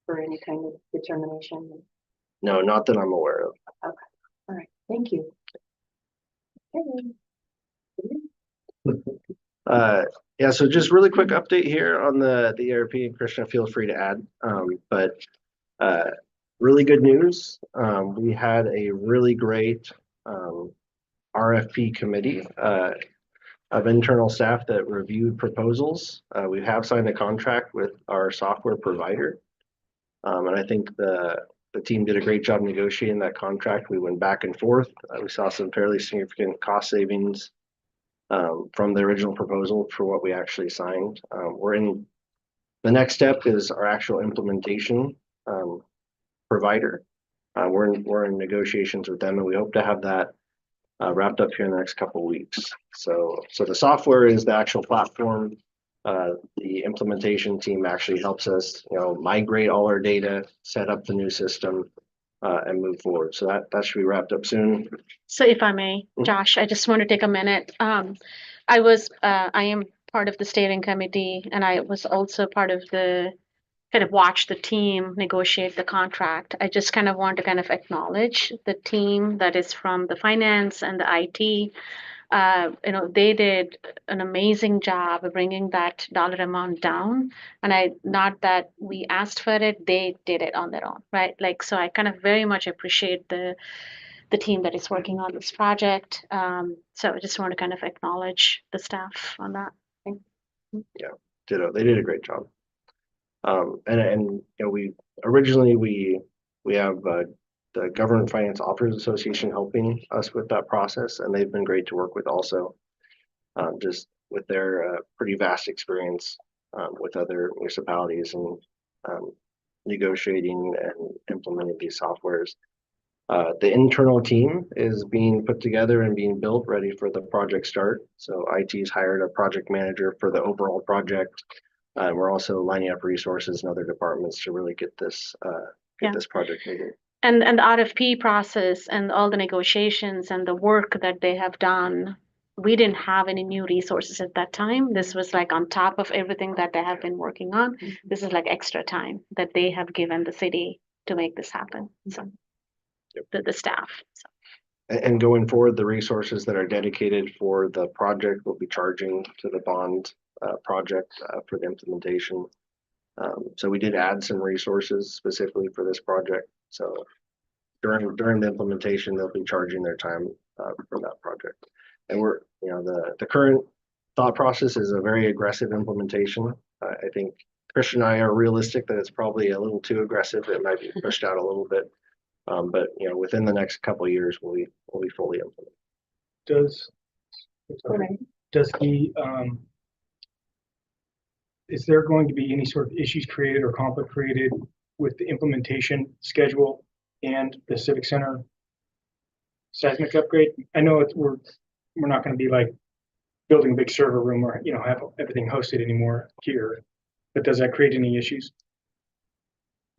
for any kind of determination. No, not that I'm aware of. Okay. All right. Thank you. Yeah, so just really quick update here on the ERP, and Krishna, feel free to add. But really good news. We had a really great RFP committee of internal staff that reviewed proposals. We have signed a contract with our software provider. And I think the team did a great job negotiating that contract. We went back and forth. We saw some fairly significant cost savings from the original proposal for what we actually signed. The next step is our actual implementation provider. We're in negotiations with them, and we hope to have that wrapped up here in the next couple of weeks. So the software is the actual platform. The implementation team actually helps us, migrate all our data, set up the new system, and move forward. So that should be wrapped up soon. So if I may, Josh, I just want to take a minute. I am part of the steering committee, and I was also part of kind of watch the team negotiate the contract. I just kind of want to kind of acknowledge the team that is from the finance and the IT. They did an amazing job of bringing that dollar amount down. And not that we asked for it, they did it on their own, right? So I kind of very much appreciate the team that is working on this project. So I just want to kind of acknowledge the staff on that. Yeah, ditto. They did a great job. And we originally have the Government Finance Officers Association helping us with that process, and they've been great to work with also. just with their pretty vast experience with other municipalities and negotiating and implementing these softwares. The internal team is being put together and being built, ready for the project start. So IT's hired a project manager for the overall project. We're also lining up resources in other departments to really get this Yeah. this project moving. And the RFP process and all the negotiations and the work that they have done, we didn't have any new resources at that time. This was like on top of everything that they have been working on. This is like extra time that they have given the city to make this happen. So the staff. So. And going forward, the resources that are dedicated for the project will be charging to the bond project for the implementation. So we did add some resources specifically for this project. So during the implementation, they'll be charging their time for that project. And we're, you know, the current thought process is a very aggressive implementation. I think Christian and I are realistic that it's probably a little too aggressive. It might be pushed out a little bit. But you know, within the next couple of years, we'll be fully implemented. Does the, is there going to be any sort of issues created or conflict created with the implementation schedule and the Civic Center seismic upgrade? I know we're not going to be like building a big server room or, you know, have everything hosted anymore here, but does that create any issues?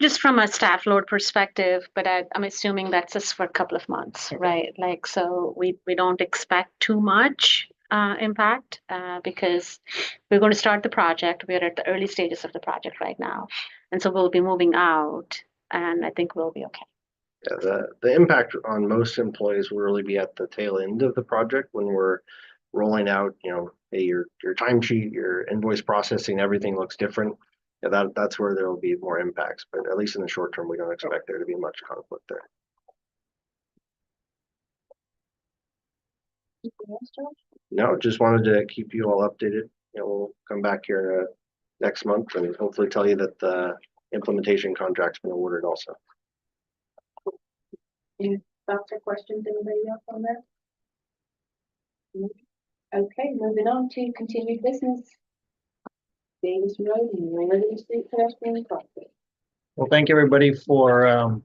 Just from a staff load perspective, but I'm assuming that's just for a couple of months, right? Like, so we don't expect too much impact because we're going to start the project. We're at the early stages of the project right now. And so we'll be moving out and I think we'll be okay. Yeah, the impact on most employees will really be at the tail end of the project when we're rolling out, you know, hey, your timesheet, your invoice processing, everything looks different. Yeah, that's where there will be more impacts, but at least in the short term, we don't expect there to be much conflict there. No, just wanted to keep you all updated. You know, we'll come back here next month and hopefully tell you that the implementation contract's been awarded also. Any thoughts or questions, anybody else on that? Okay, moving on to continued business. Davis Road and Liberty Street pedestrian crossing. Well, thank everybody for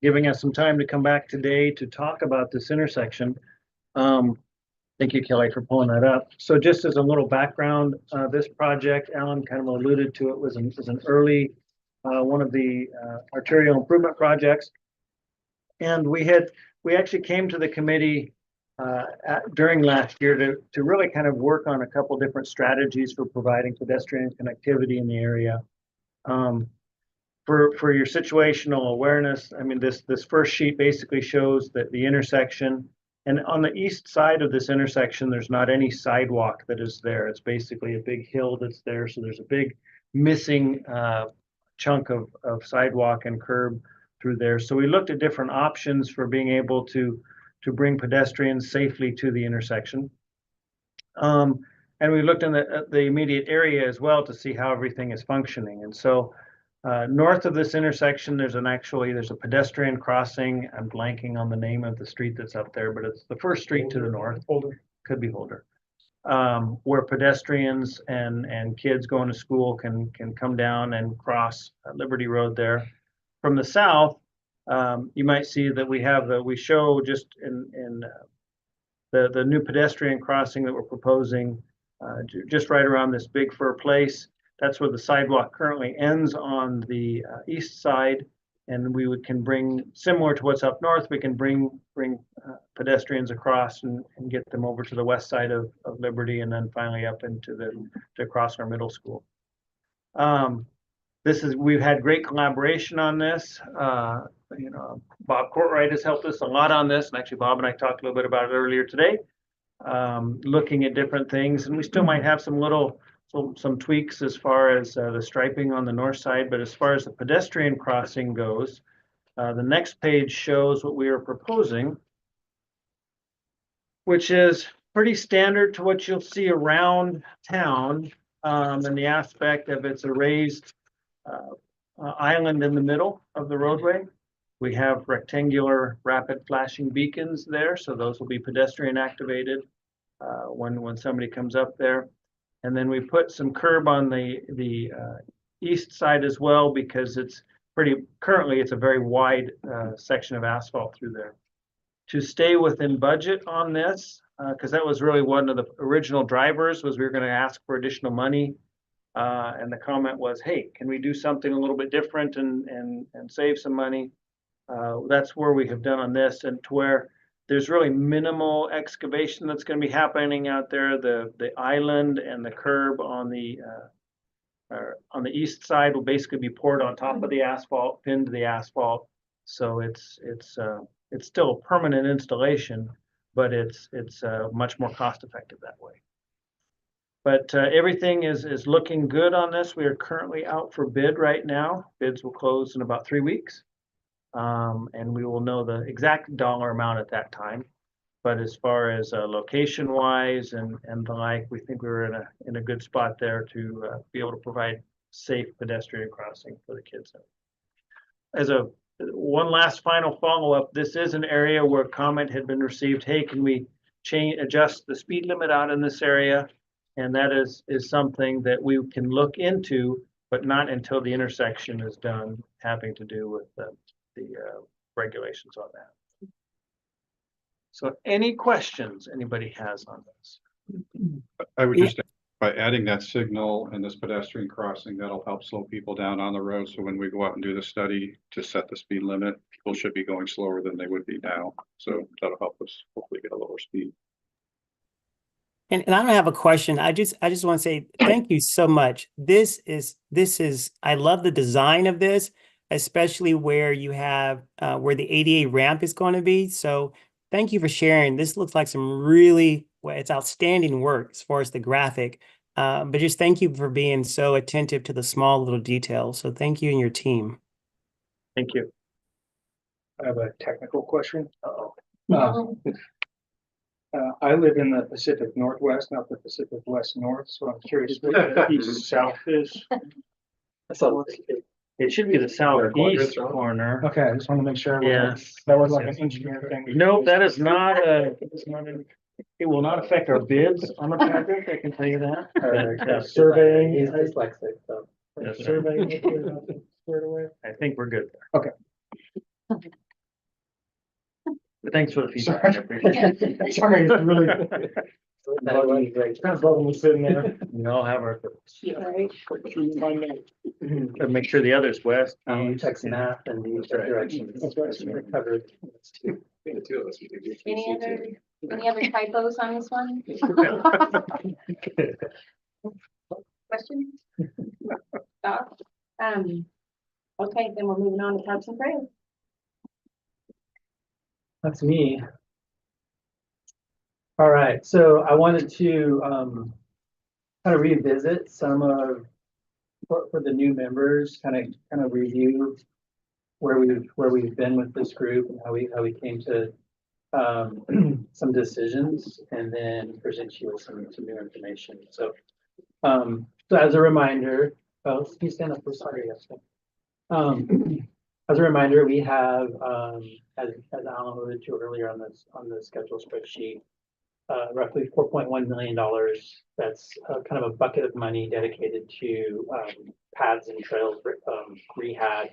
giving us some time to come back today to talk about this intersection. Thank you, Kelly, for pulling that up. So just as a little background, this project, Alan kind of alluded to it, was an early one of the arterial improvement projects. And we actually came to the committee during last year to really kind of work on a couple different strategies for providing pedestrian connectivity in the area. For your situational awareness, I mean, this first sheet basically shows that the intersection, and on the east side of this intersection, there's not any sidewalk that is there. It's basically a big hill that's there. So there's a big missing chunk of sidewalk and curb through there. So we looked at different options for being able to bring pedestrians safely to the intersection. And we looked in the immediate area as well to see how everything is functioning. And so north of this intersection, there's a pedestrian crossing. I'm blanking on the name of the street that's up there, but it's the first street to the north. Holder. Could be Holder. Where pedestrians and kids going to school can come down and cross Liberty Road there. From the south, you might see that we show just in the new pedestrian crossing that we're proposing just right around this Big Fir Place. That's where the sidewalk currently ends on the east side, and can bring, similar to what's up north, we can bring pedestrians across and get them over to the west side of Liberty, and then finally up into to Crossner Middle School. We've had great collaboration on this. You know, Bob Courtwright has helped us a lot on this, and actually Bob and I talked a little bit about it earlier today, looking at different things, and we still might have some tweaks as far as the striping on the north side, but as far as the pedestrian crossing goes, the next page shows what we are proposing, which is pretty standard to what you'll see around town, in the aspect of it's a raised island in the middle of the roadway. We have rectangular rapid flashing beacons there, so those will be pedestrian activated. when somebody comes up there. And then we put some curb on the east side as well, because currently it's a very wide section of asphalt through there. To stay within budget on this, because that was really one of the original drivers, was we were going to ask for additional money. And the comment was, hey, can we do something a little bit different and save some money? That's where we have done on this, and to where there's really minimal excavation that's going to be happening out there. The island and the curb on the east side will basically be poured on top of the asphalt, pinned to the asphalt. So it's still a permanent installation, but it's much more cost effective that way. But everything is looking good on this. We are currently out for bid right now. Bids will close in about 3 weeks. And we will know the exact dollar amount at that time. But as far as location wise and the like, we think we're in a good spot there to be able to provide safe pedestrian crossing for the kids. As one last final follow-up, this is an area where comment had been received, hey, can we adjust the speed limit out in this area? And that is something that we can look into, but not until the intersection is done, having to do with the regulations on that. So any questions anybody has on this? I would Yeah. just, by adding that signal and this pedestrian crossing, that'll help slow people down on the road. So when we go out and do the study to set the speed limit, people should be going slower than they would be now. So that'll help us hopefully get a lower speed. And I don't have a question. I just want to say thank you so much. This is I love the design of this, especially where you have where the ADA ramp is going to be. So thank you for sharing. This looks like some really, well, it's outstanding work as far as the graphic. But just thank you for being so attentive to the small little details. So thank you and your team. Thank you. I have a technical question. I live in the Pacific Northwest, not the Pacific West North, so I'm curious what the east south is. It should be the southeast corner. Okay, I just want to make sure. Yes. That was like an engineer thing. No, that is not it will not affect our bids on the project, I can tell you that. Surveying. He's dyslexic, so. Yes, sir. Surveying. Squared away. I think we're good there. Okay. But thanks for the feedback. I appreciate it. Sorry, it's really. That would be great. Kind of loving sitting there. We all have our, Right. and make sure the other's west. east. Text math and the directions. That's right, so we're covered. The two of us. We could do Any other typos on this one? Questions? Thoughts? Okay, then we're moving on to Parks and Trails. That's me. All right, so I wanted to kind of revisit some of for the new members, kind of review where we've been with this group and how we came to some decisions, and then present you with some new information. So so as a reminder, can you stand up? Sorry, yes. As a reminder, we have, as Alan alluded to earlier on the schedule spreadsheet, roughly $4.1 million. That's kind of a bucket of money dedicated to paths and trails rehab,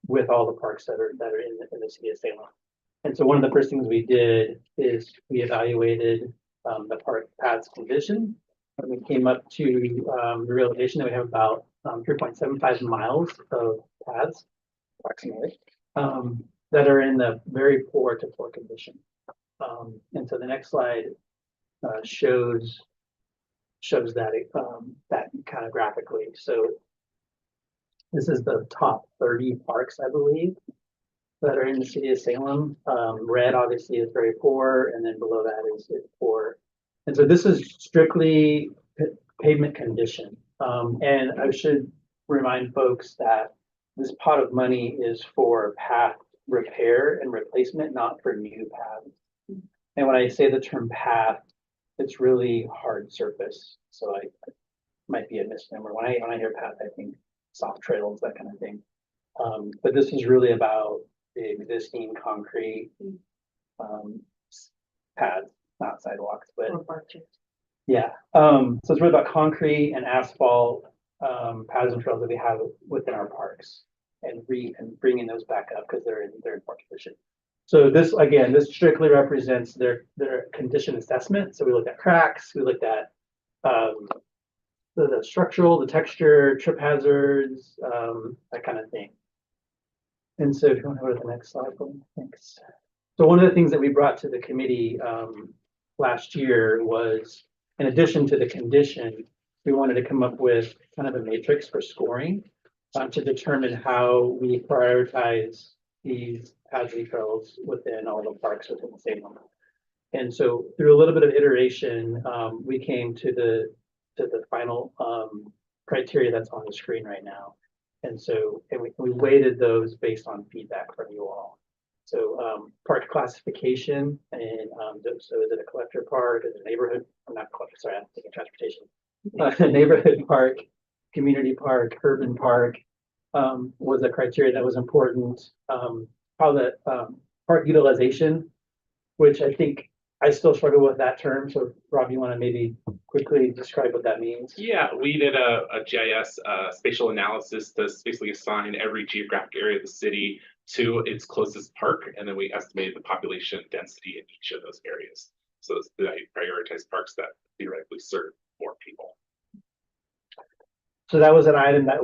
with all the parks that are in the city of Salem. And so one of the first things we did is we evaluated the park paths condition. And we came up to the realization that we have about 3.75 miles of paths approximately that are in the very poor to poor condition. And so the next slide shows that that kind of graphically. So this is the top 30 parks, I believe, that are in the city of Salem. Red obviously is very poor, and then below that is poor. And so this is strictly pavement condition. And I should remind folks that this pot of money is for path repair and replacement, not for new paths. And when I say the term path, it's really hard surface. So I might be a misnomer. When I hear path, I think soft trails, that kind of thing. But this is really about the existing concrete paths, not sidewalks, but Or barges. yeah. So it's really about concrete and asphalt, paths and trails that we have within our parks and bringing those back up because they're in poor condition. So this, again, this strictly represents their condition assessment. So we looked at cracks, we looked at, the structural, the texture, trip hazards, that kind of thing. And so if you want to go to the next slide, please. Thanks. So one of the things that we brought to the committee last year was, in addition to the condition, we wanted to come up with kind of a matrix for scoring to determine how we prioritize these paths and trails within all the parks within the state number. And so through a little bit of iteration, we came to the final criteria that's on the screen right now. And so we weighted those based on feedback from you all. So park classification, and so is it a collector park, is it a neighborhood? I'm not collector, sorry, I'm thinking transportation. Neighborhood park, community park, urban park was a criteria that was important. How the park utilization, which I think I still struggle with that term. So Rob, you want to maybe quickly describe what that means? Yeah, we did a GIS spatial analysis to basically assign every geographic area of the city to its closest park, and then we estimated the population density in each of those areas. So I prioritize parks that theoretically serve more people. So that was an item that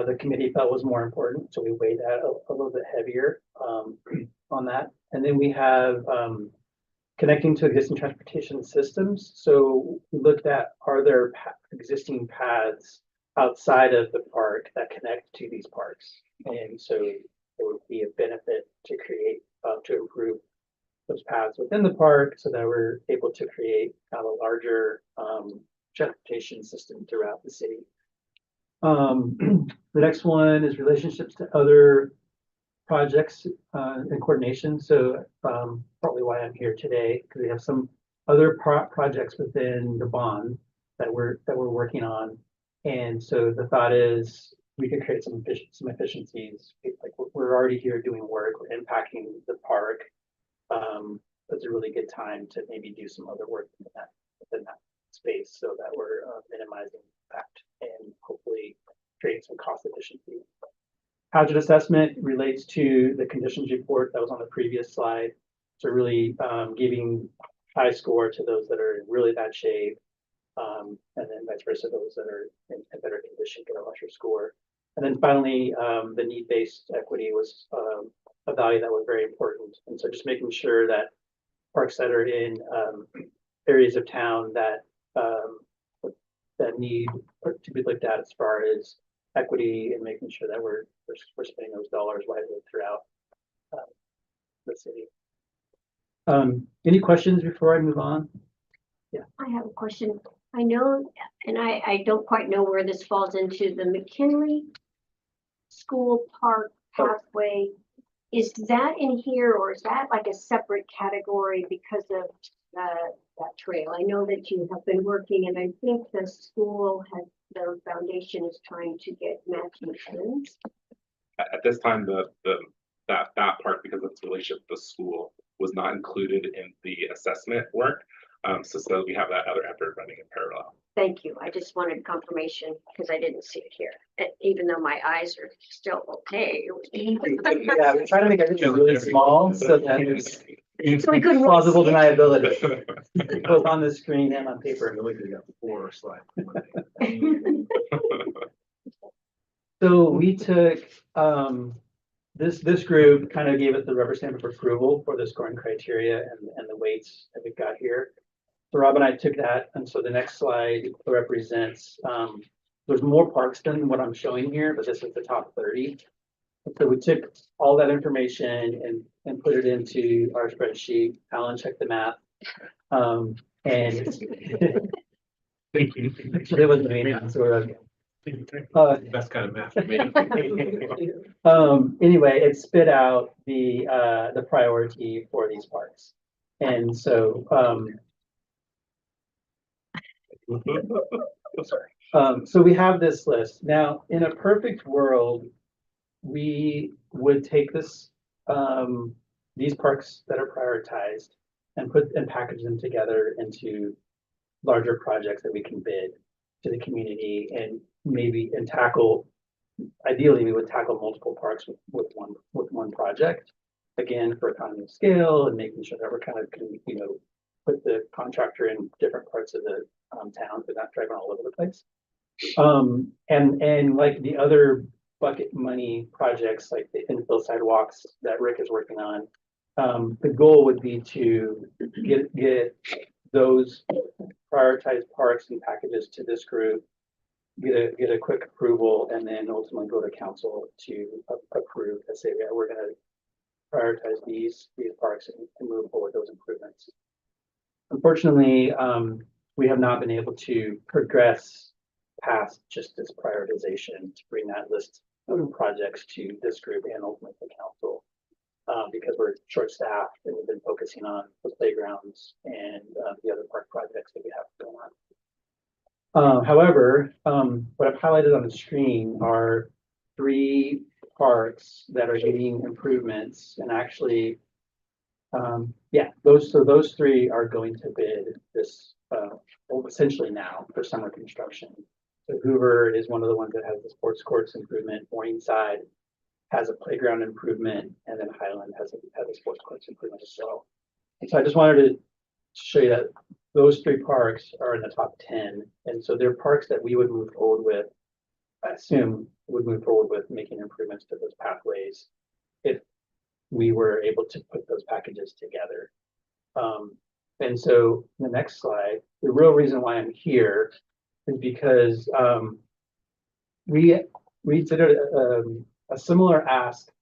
the committee felt was more important. So we weighed that a little bit heavier on that. And then we have connecting to existing transportation systems. So we looked at, are there existing paths outside of the park that connect to these parks? And so it would be a benefit to create, to improve those paths within the park so that we're able to create kind of a larger transportation system throughout the city. The next one is relationships to other projects and coordination. So probably why I'm here today, because we have some other projects within the bond that we're working on. And so the thought is we can create some efficiencies. Like we're already here doing work, we're impacting the park. It's a really good time to maybe do some other work within that space so that we're minimizing impact and hopefully creating some cost efficiency. Hazard assessment relates to the conditions report that was on the previous slide. So really giving high score to those that are in really bad shape, and then vice versa, those that are in better condition get a lesser score. And then finally, the need-based equity was a value that was very important. And so just making sure that parks that are in areas of town that need to be looked at as far as equity and making sure that we're spending those dollars wisely throughout the city. Any questions before I move on? Yeah. I have a question. I know, and I don't quite know where this falls into the McKinley School Park pathway. Is that in here or is that like a separate category because of that trail? I know that you have been working and I think the school has, their foundation is trying to get matching funds. At this time, that part, because of its relationship with the school, was not included in the assessment work. So we have that other effort running in parallel. Thank you. I just wanted confirmation because I didn't see it here. And even though my eyes are still okay. Yeah, we're trying to make everything really small so that it's So we couldn't really plausible see it. deniability, both on the screen and on paper. So we took this group kind of gave us the rubber stamp of approval for the scoring criteria and the weights that we've got here. So Rob and I took that, and so the next slide represents there's more parks than what I'm showing here, but this is the top 30. So we took all that information and put it into our spreadsheet. Alan checked the math. And thank you. It wasn't me, so we're okay. Best kind of math. Anyway, it spit out the priority for these parks. And so so we have this list. Now, in a perfect world, we would take this these parks that are prioritized and package them together into larger projects that we can bid to the community and tackle. Ideally, we would tackle multiple parks with one project. Again, for economy of scale and making sure that we're kind of, put the contractor in different parts of the town, but not driving all over the place. And like the other bucket money projects, like the infill sidewalks that Rick is working on, the goal would be to get those prioritized parks and packages to this group, get a quick approval, and then ultimately go to council to approve and say, yeah, we're gonna prioritize these parks and move forward those improvements. Unfortunately, we have not been able to progress past just this prioritization to bring that list of projects to this group and ultimately the council, because we're short-staffed and we've been focusing on the playgrounds and the other park projects that we have going on. However, what I've highlighted on the screen are 3 parks that are getting improvements, and actually, those 3 are going to bid this essentially now for summer construction. So Hoover is one of the ones that has the sports courts improvement. Morningside has a playground improvement, and then Highland has a sports courts improvement as well. And so I just wanted to show you that those 3 parks are in the top 10, and so they're parks that we would move forward with. I assume would move forward with making improvements to those pathways if we were able to put those packages together. And so the next slide, the real reason why I'm here is because we did a similar ask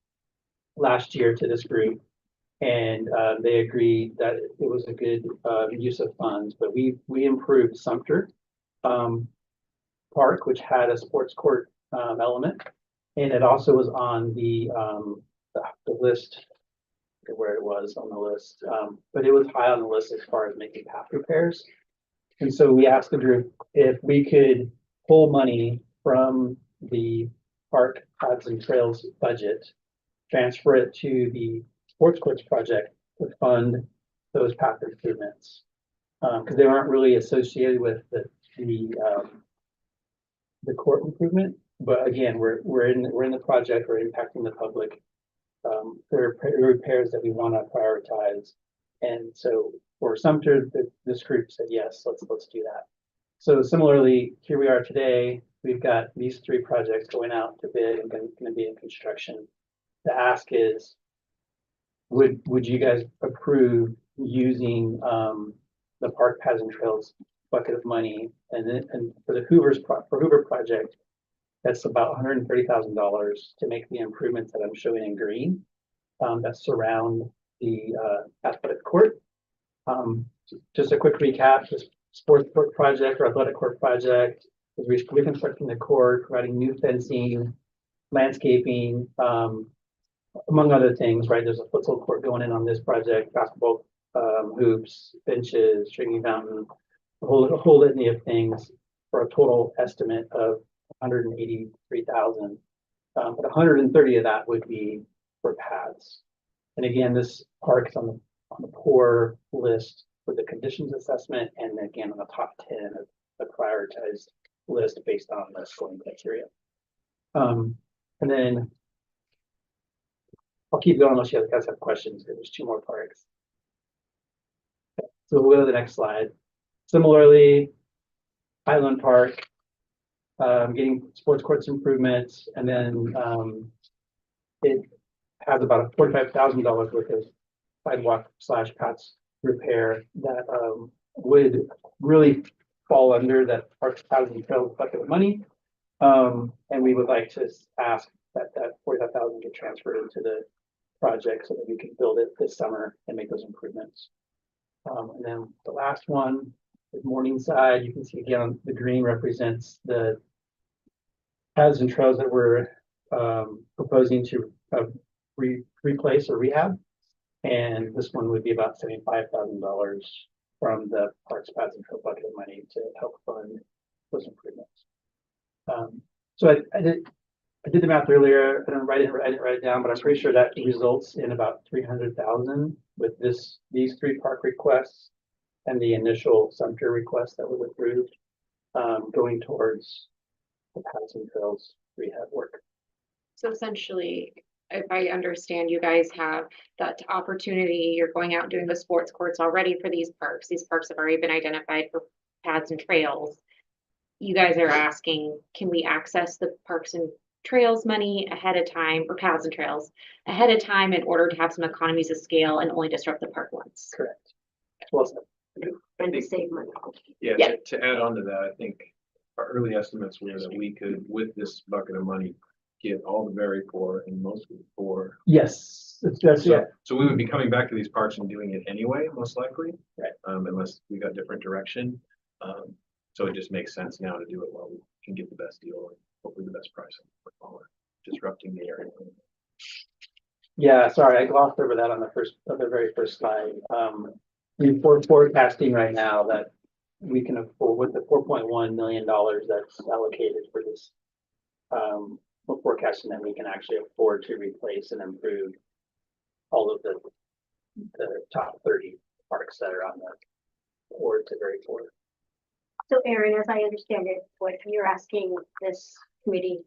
last year to this group, and they agreed that it was a good use of funds, but we improved Sumter Park, which had a sports court element, and it also was on the list, where it was on the list, but it was high on the list as far as making path repairs. And so we asked the group if we could pull money from the park paths and trails budget, transfer it to the sports courts project to fund those path improvements, because they aren't really associated with the court improvement. But again, we're in the project, we're impacting the public. There are repairs that we want to prioritize, and so for Sumter, this group said yes, let's do that. So similarly, here we are today. We've got these 3 projects going out to bid and going to be in construction. The ask is, would you guys approve using the park paths and trails bucket of money, and for the Hoover project, that's about $130,000 to make the improvements that I'm showing in green that surround the athletic court. Just a quick recap: this sports court project or athletic court project is reconstructing the court, providing new fencing, landscaping, among other things. Right, there's a futsal court going in on this project, basketball hoops, benches, drinking fountain, a whole litany of things for a total estimate of $183,000, but 130 of that would be for paths. And again, this park is on the poor list for the conditions assessment, and again on the top 10 of the prioritized list based on the scoring criteria. And then I'll keep going unless you guys have questions, because there's 2 more parks. Okay, so we'll go to the next slide. Similarly, Highland Park, getting sports courts improvements, and then it has about $45,000 worth of sidewalk / paths repair that would really fall under that parks, paths and trails bucket of money. And we would like to ask that $45,000 get transferred into the project so that we can build it this summer and make those improvements. And then the last one is Morningside. You can see again the green represents the paths and trails that we're proposing to replace or rehab, and this one would be about $75,000 from the parks, paths and trail bucket of money to help fund those improvements. So I did the math earlier, I didn't write it down, but I'm pretty sure that results in about 300,000 with these 3 park requests and the initial Sumter request that was approved, going towards the paths and trails rehab work. So essentially, if I understand, you guys have that opportunity, you're going out and doing the sports courts already for these parks. These parks have already been identified for paths and trails. You guys are asking, can we access the parks and trails money ahead of time, or paths and trails ahead of time in order to have some economies of scale and only disrupt the park once? Correct. Well said. And to save money. Yeah, Yeah. to add on to that, I think our early estimates were that we could, with this bucket of money, get all the very poor and most of the poor. Yes, that's, yeah, So we would be coming back to these parks and doing it anyway, most likely. Right. Unless we got different direction. So it just makes sense now to do it while we can get the best deal and hopefully the best price while we're disrupting the area. yeah, sorry, I glossed over that on the very first slide. We're forecasting right now that we can afford, with the $4.1 million that's allocated for this. We're forecasting that we can actually afford to replace and improve all of the top 30 parks that are on the board to very poor. So Aaron, as I understand it, what you're asking this committee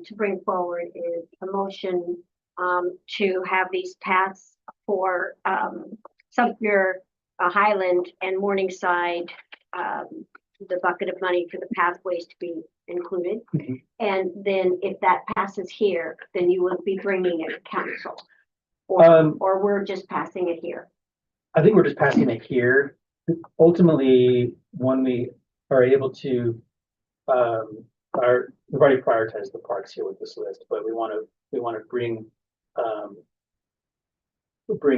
to bring forward is a motion to have these paths for Sumter, Highland and Morningside, the bucket of money for the pathways to be included. Mhm. And then if that passes here, then you will be bringing it to council. Or, or we're just passing it here. I think we're just passing it here. Ultimately, when we are able to, we've already prioritized the parks here with this list, but we want to bring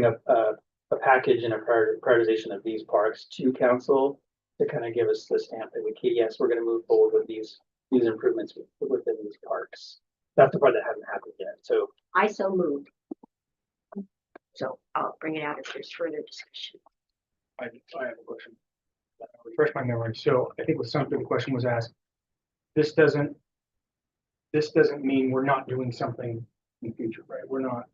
a package and a prioritization of these parks to council to kind of give us the stamp that we can, yes, we're going to move forward with these improvements within these parks. That's the part that hasn't happened yet. So I so moved. So I'll bring it out if there's further discussion. I have a question. Refresh my memory. So I think with something the question was asked. This doesn't mean we're not doing something in the future, right? We're not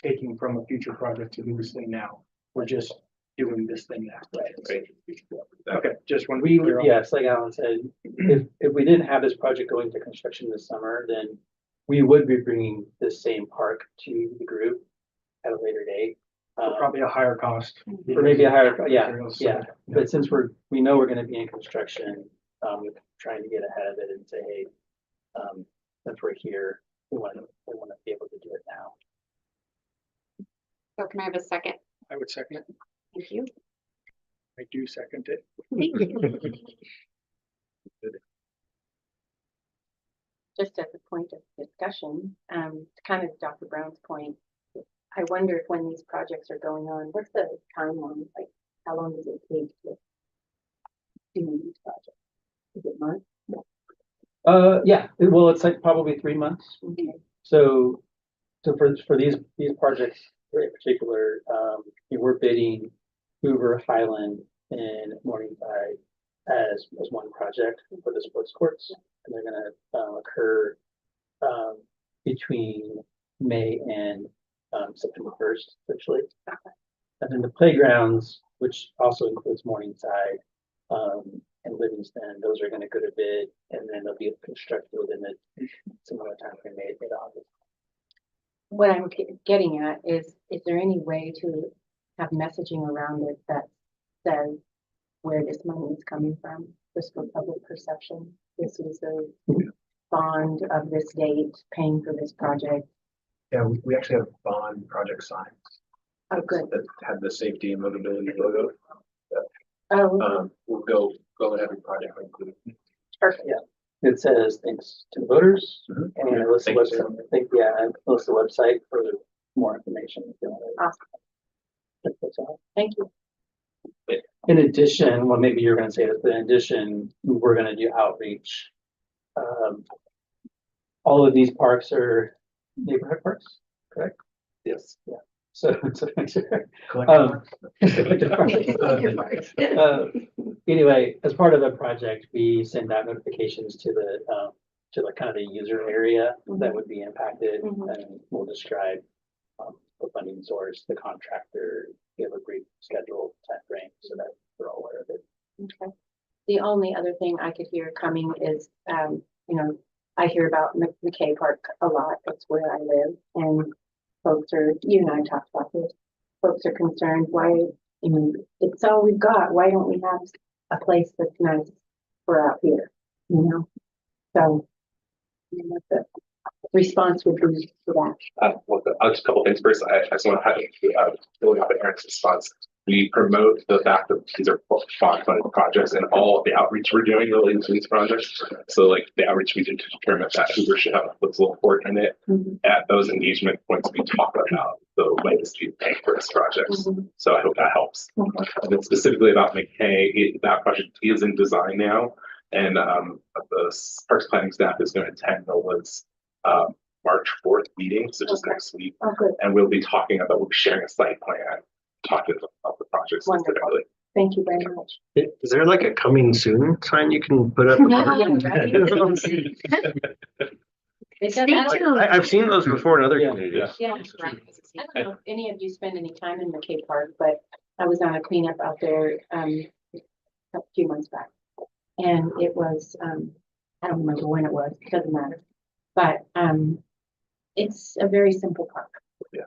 taking from a future project to do this thing now. We're just doing this thing now. Right. Okay, just when yes, like Alan said, if we didn't have this project going to construction this summer, then we would be bringing this same park to the group at a later date. probably a higher cost. Or maybe a higher, yeah, materials, so, yeah. But since we know we're gonna be in construction, we're trying to get ahead of it and say, hey, since we're here, we wanna be able to do it now. So can I have a second? I would second it. Thank you. I do second it. Just as a point of discussion, kind of Dr. Brown's point, I wonder if when these projects are going on, what's the timeline? Like, how long does it take to do these projects? Is it months? Yeah, well, it's like probably 3 months. Okay. So for these projects in particular, we're bidding Hoover, Highland, and Morningside as one project for the sports courts, and they're gonna occur between May and September 1st, essentially. And then the playgrounds, which also includes Morningside and Livingston, those are gonna go to bid, and then they'll be constructed within a similar time frame, mid-August. What I'm getting at is there any way to have messaging around it that says where this money is coming from, just for public perception? This is a bond of this date paying for this project. Yeah, we actually have bond project signs Oh, good. that have the safety and livability logo. Oh, We'll go in every project included. perfect. Yeah. It says thanks to the voters, Mhm. and it lists the Thank you. website, I think, yeah, it lists the website for more information. if you want to Awesome. check those out. Thank you. In addition, well, maybe you're gonna say this, but in addition, we're gonna do outreach. All of these parks are neighborhood parks, correct? Yes. Yeah. So Collective anyway, as part of the project, we send out notifications to to like kind of the user area that Mhm. would be impacted, Mhm. and we'll describe the funding source, the contractor, give a brief schedule, timeframe, so that we're all aware of it. Okay. The only other thing I could hear coming is, I hear about McKay Park a lot. That's where I live. And folks are, you and I talked about this. Folks are concerned, why, it's all we've got. Why don't we have a place that's nice for out here, So, what the response would be to that. Well, just a couple things. First, I just want to highlight, building up on Aaron's response. We promote the fact that these are funded projects, and all of the outreach we're doing related to these projects. So like the outreach we did to determine that Hoover should have a little important in it. Mhm. At those engagement points, we talk about the legacy paying for this projects. Mhm. So I hope that helps. Okay. And then specifically about McKay, that project is in design now. And the Parks Planning staff is going to attend NOLA's March 4th meeting, so just Okay. next week. Oh, good. And we'll be sharing a site plan, talking about the project Wonderful. specifically. Thank you very much. Is there like a coming soon sign you can put up? I've seen those before in other Yeah. communities. Yeah. I don't know if any of you spend any time in McKay Park, but I was on a cleanup out there a few months back. And it was, I don't remember when it was, it doesn't matter. But it's a very simple park. Yeah.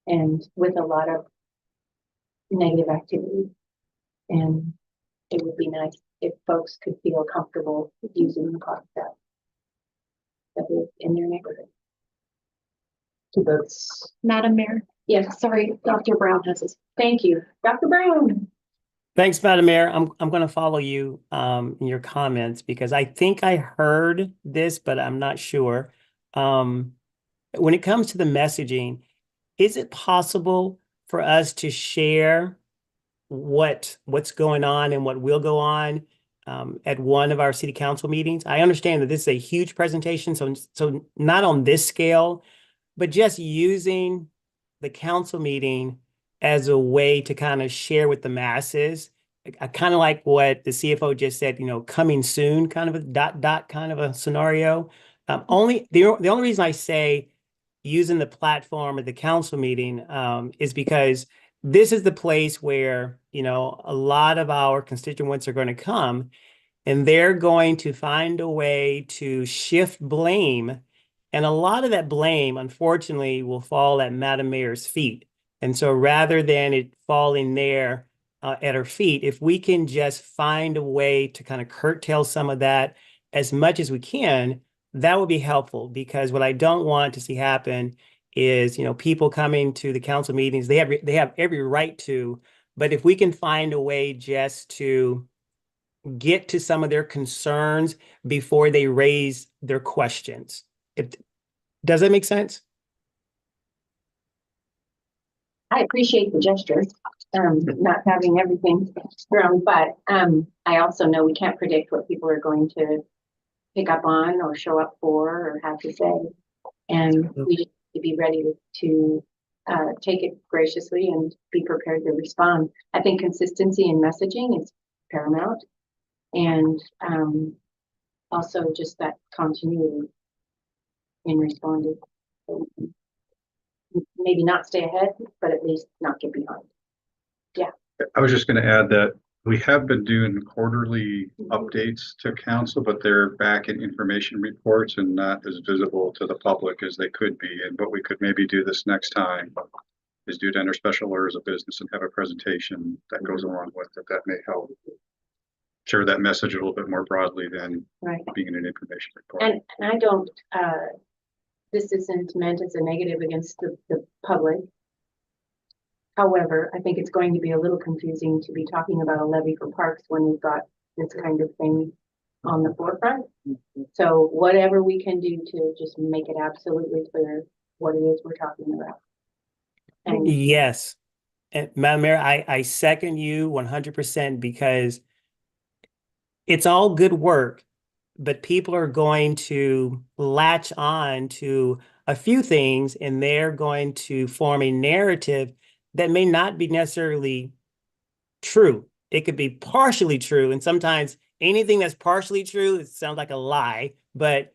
And with a lot of negative activity. And it would be nice if folks could feel comfortable using the park that is in their neighborhood. So that's, Madam Mayor, Yes, sorry, Dr. Brown has his. thank you. Dr. Brown. Thanks, Madam Mayor. I'm going to follow you in your comments because I think I heard this, but I'm not sure. When it comes to the messaging, is it possible for us to share what's going on and what will go on at one of our city council meetings? I understand that this is a huge presentation, so not on this scale, but just using the council meeting as a way to kind of share with the masses. I kind of like what the CFO just said, coming soon, kind of a kind of a scenario. The only reason I say using the platform of the council meeting is because this is the place where, a lot of our constituents are going to come, and they're going to find a way to shift blame. And a lot of that blame, unfortunately, will fall at Madam Mayor's feet. And so rather than it falling there at her feet, if we can just find a way to kind of curtail some of that as much as we can, that would be helpful. Because what I don't want to see happen is, people coming to the council meetings, they have every right to, but if we can find a way just to get to some of their concerns before they raise their questions. Does that make sense? I appreciate the gestures, not having everything thrown, but I also know we can't predict what people are going to pick up on or show up for or have to say. And we just need to be ready to take it graciously and be prepared to respond. I think consistency in messaging is paramount. And also just that continuity in responding. So maybe not stay ahead, but at least not get behind. I was just going to add that we have been doing quarterly updates to council, but they're back in information reports and not as visible to the public as they could be. And what we could maybe do this next time is do it under special orders of business and have a presentation that goes along with it. That may help share that message a little bit more broadly than Right. being in an information report. And I don't, this isn't meant as a negative against the public. However, I think it's going to be a little confusing to be talking about a levy for parks when we've got this kind of thing on the forefront. So whatever we can do to just make it absolutely clear what it is we're talking about. And Yes. And Madam Mayor, I second you 100% because it's all good work, but people are going to latch on to a few things and they're going to form a narrative that may not be necessarily true. It could be partially true, and sometimes anything that's partially true, it sounds like a lie, but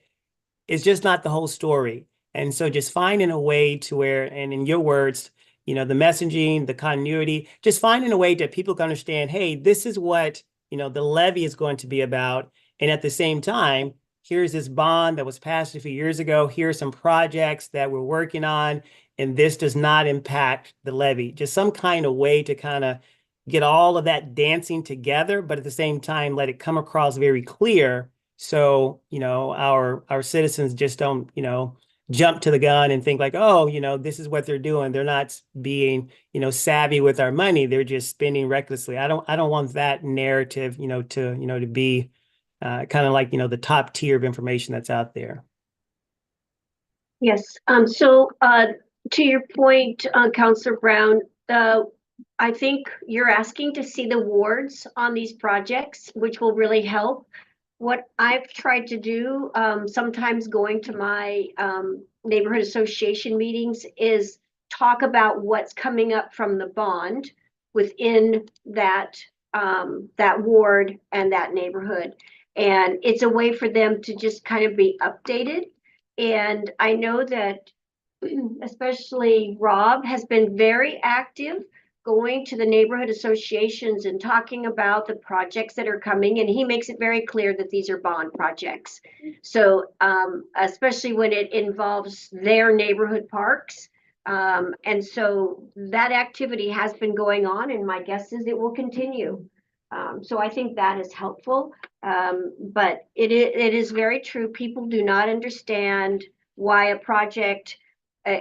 it's just not the whole story. And so just finding a way to where, and in your words, the messaging, the continuity, just finding a way that people can understand, hey, this is what, the levy is going to be about. And at the same time, here's this bond that was passed a few years ago. Here are some projects that we're working on, and this does not impact the levy. Just some kind of way to kind of get all of that dancing together, but at the same time, let it come across very clear. So, our citizens just don't, jump to the gun and think like, oh, this is what they're doing. They're not being, savvy with our money. They're just spending recklessly. I don't want that narrative, to be kind of like, the top tier of information that's out there. Yes, so to your point, Councillor Brown, I think you're asking to see the wards on these projects, which will really help. What I've tried to do, sometimes going to my neighborhood association meetings, is talk about what's coming up from the bond within that ward and that neighborhood. And it's a way for them to just kind of be updated. And I know that especially Rob has been very active going to the neighborhood associations and talking about the projects that are coming. And he makes it very clear that these are bond projects. So especially when it involves their neighborhood parks. And so that activity has been going on, and my guess is it will continue. So I think that is helpful. But it is very true. People do not understand why a project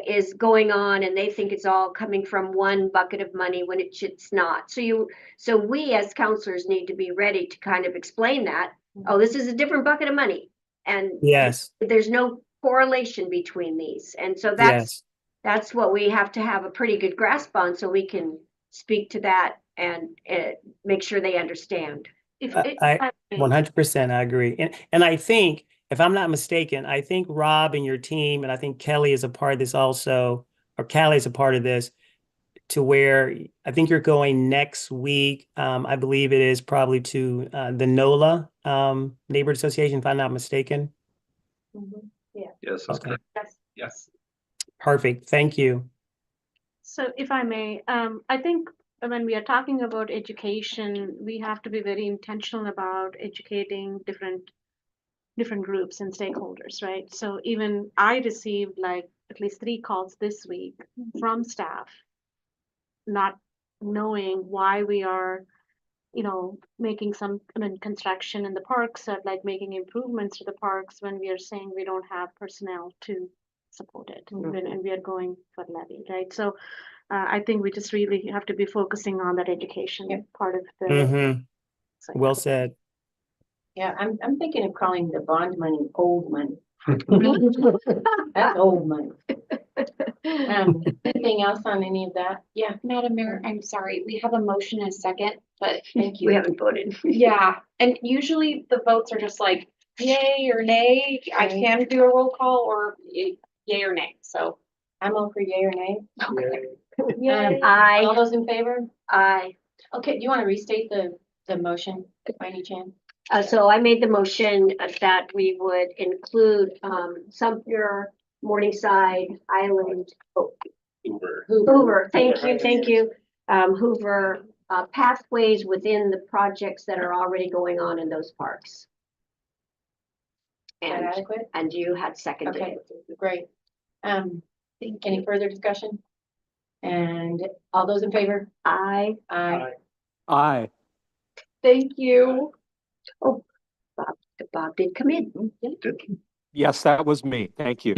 is going on, and they think it's all coming from one bucket of money when it's not. So we as counselors need to be ready to kind of explain that. Oh, this is a different bucket of money, and yes, there's no correlation between these. And so that's what we have to have a pretty good grasp on, so we can speak to that and make sure they understand. I 100% I agree. And I think, if I'm not mistaken, I think Rob and your team, and I think Kelly is a part of this also, or Callie is a part of this, to where I think you're going next week. I believe it is probably to the NOLA Neighborhood Association, if I'm not mistaken. Yeah. Yes, that's Okay. correct. Yes. Perfect. Thank you. So if I may, I think when we are talking about education, we have to be very intentional about educating different groups and stakeholders, right? So even I received like at least 3 calls this week from staff, not knowing why we are, making some construction in the parks, or like making improvements to the parks, when we are saying we don't have personnel to support it, and we are going for levy, right? So I think we just really have to be focusing on that education part of the. Well said. Yeah, I'm thinking of calling the bond money old money. That's old money. Anything else on any of that? Yeah, Madam Mayor, I'm sorry, we have a motion and a second, but thank you. We haven't voted. yeah, and usually the votes are just like yay or nay. I can do a roll call or yay or nay, so. I'm all for yay or nay. Okay. All those in favor? Aye. Okay, do you want to restate the motion by any chance? So I made the motion that we would include Sumter, Morningside, Island, Hoover. Thank you. Hoover pathways within the projects that are already going on in those parks. Is that adequate? And you had seconded Okay, it. great. Any further discussion? And all those in favor? Aye. Aye. Aye. Thank you. Oh, Bob did come in. Yes, that was me. Thank you.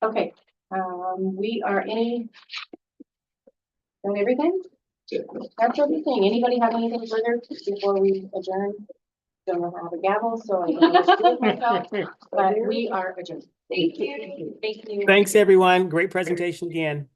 Okay, we are done everything? That's everything. Anybody have anything further before we adjourn? Don't know how to have a gavel, so I'm gonna just do it myself, but we are adjourned. Thank you. Thank you. Thanks, everyone. Great presentation again.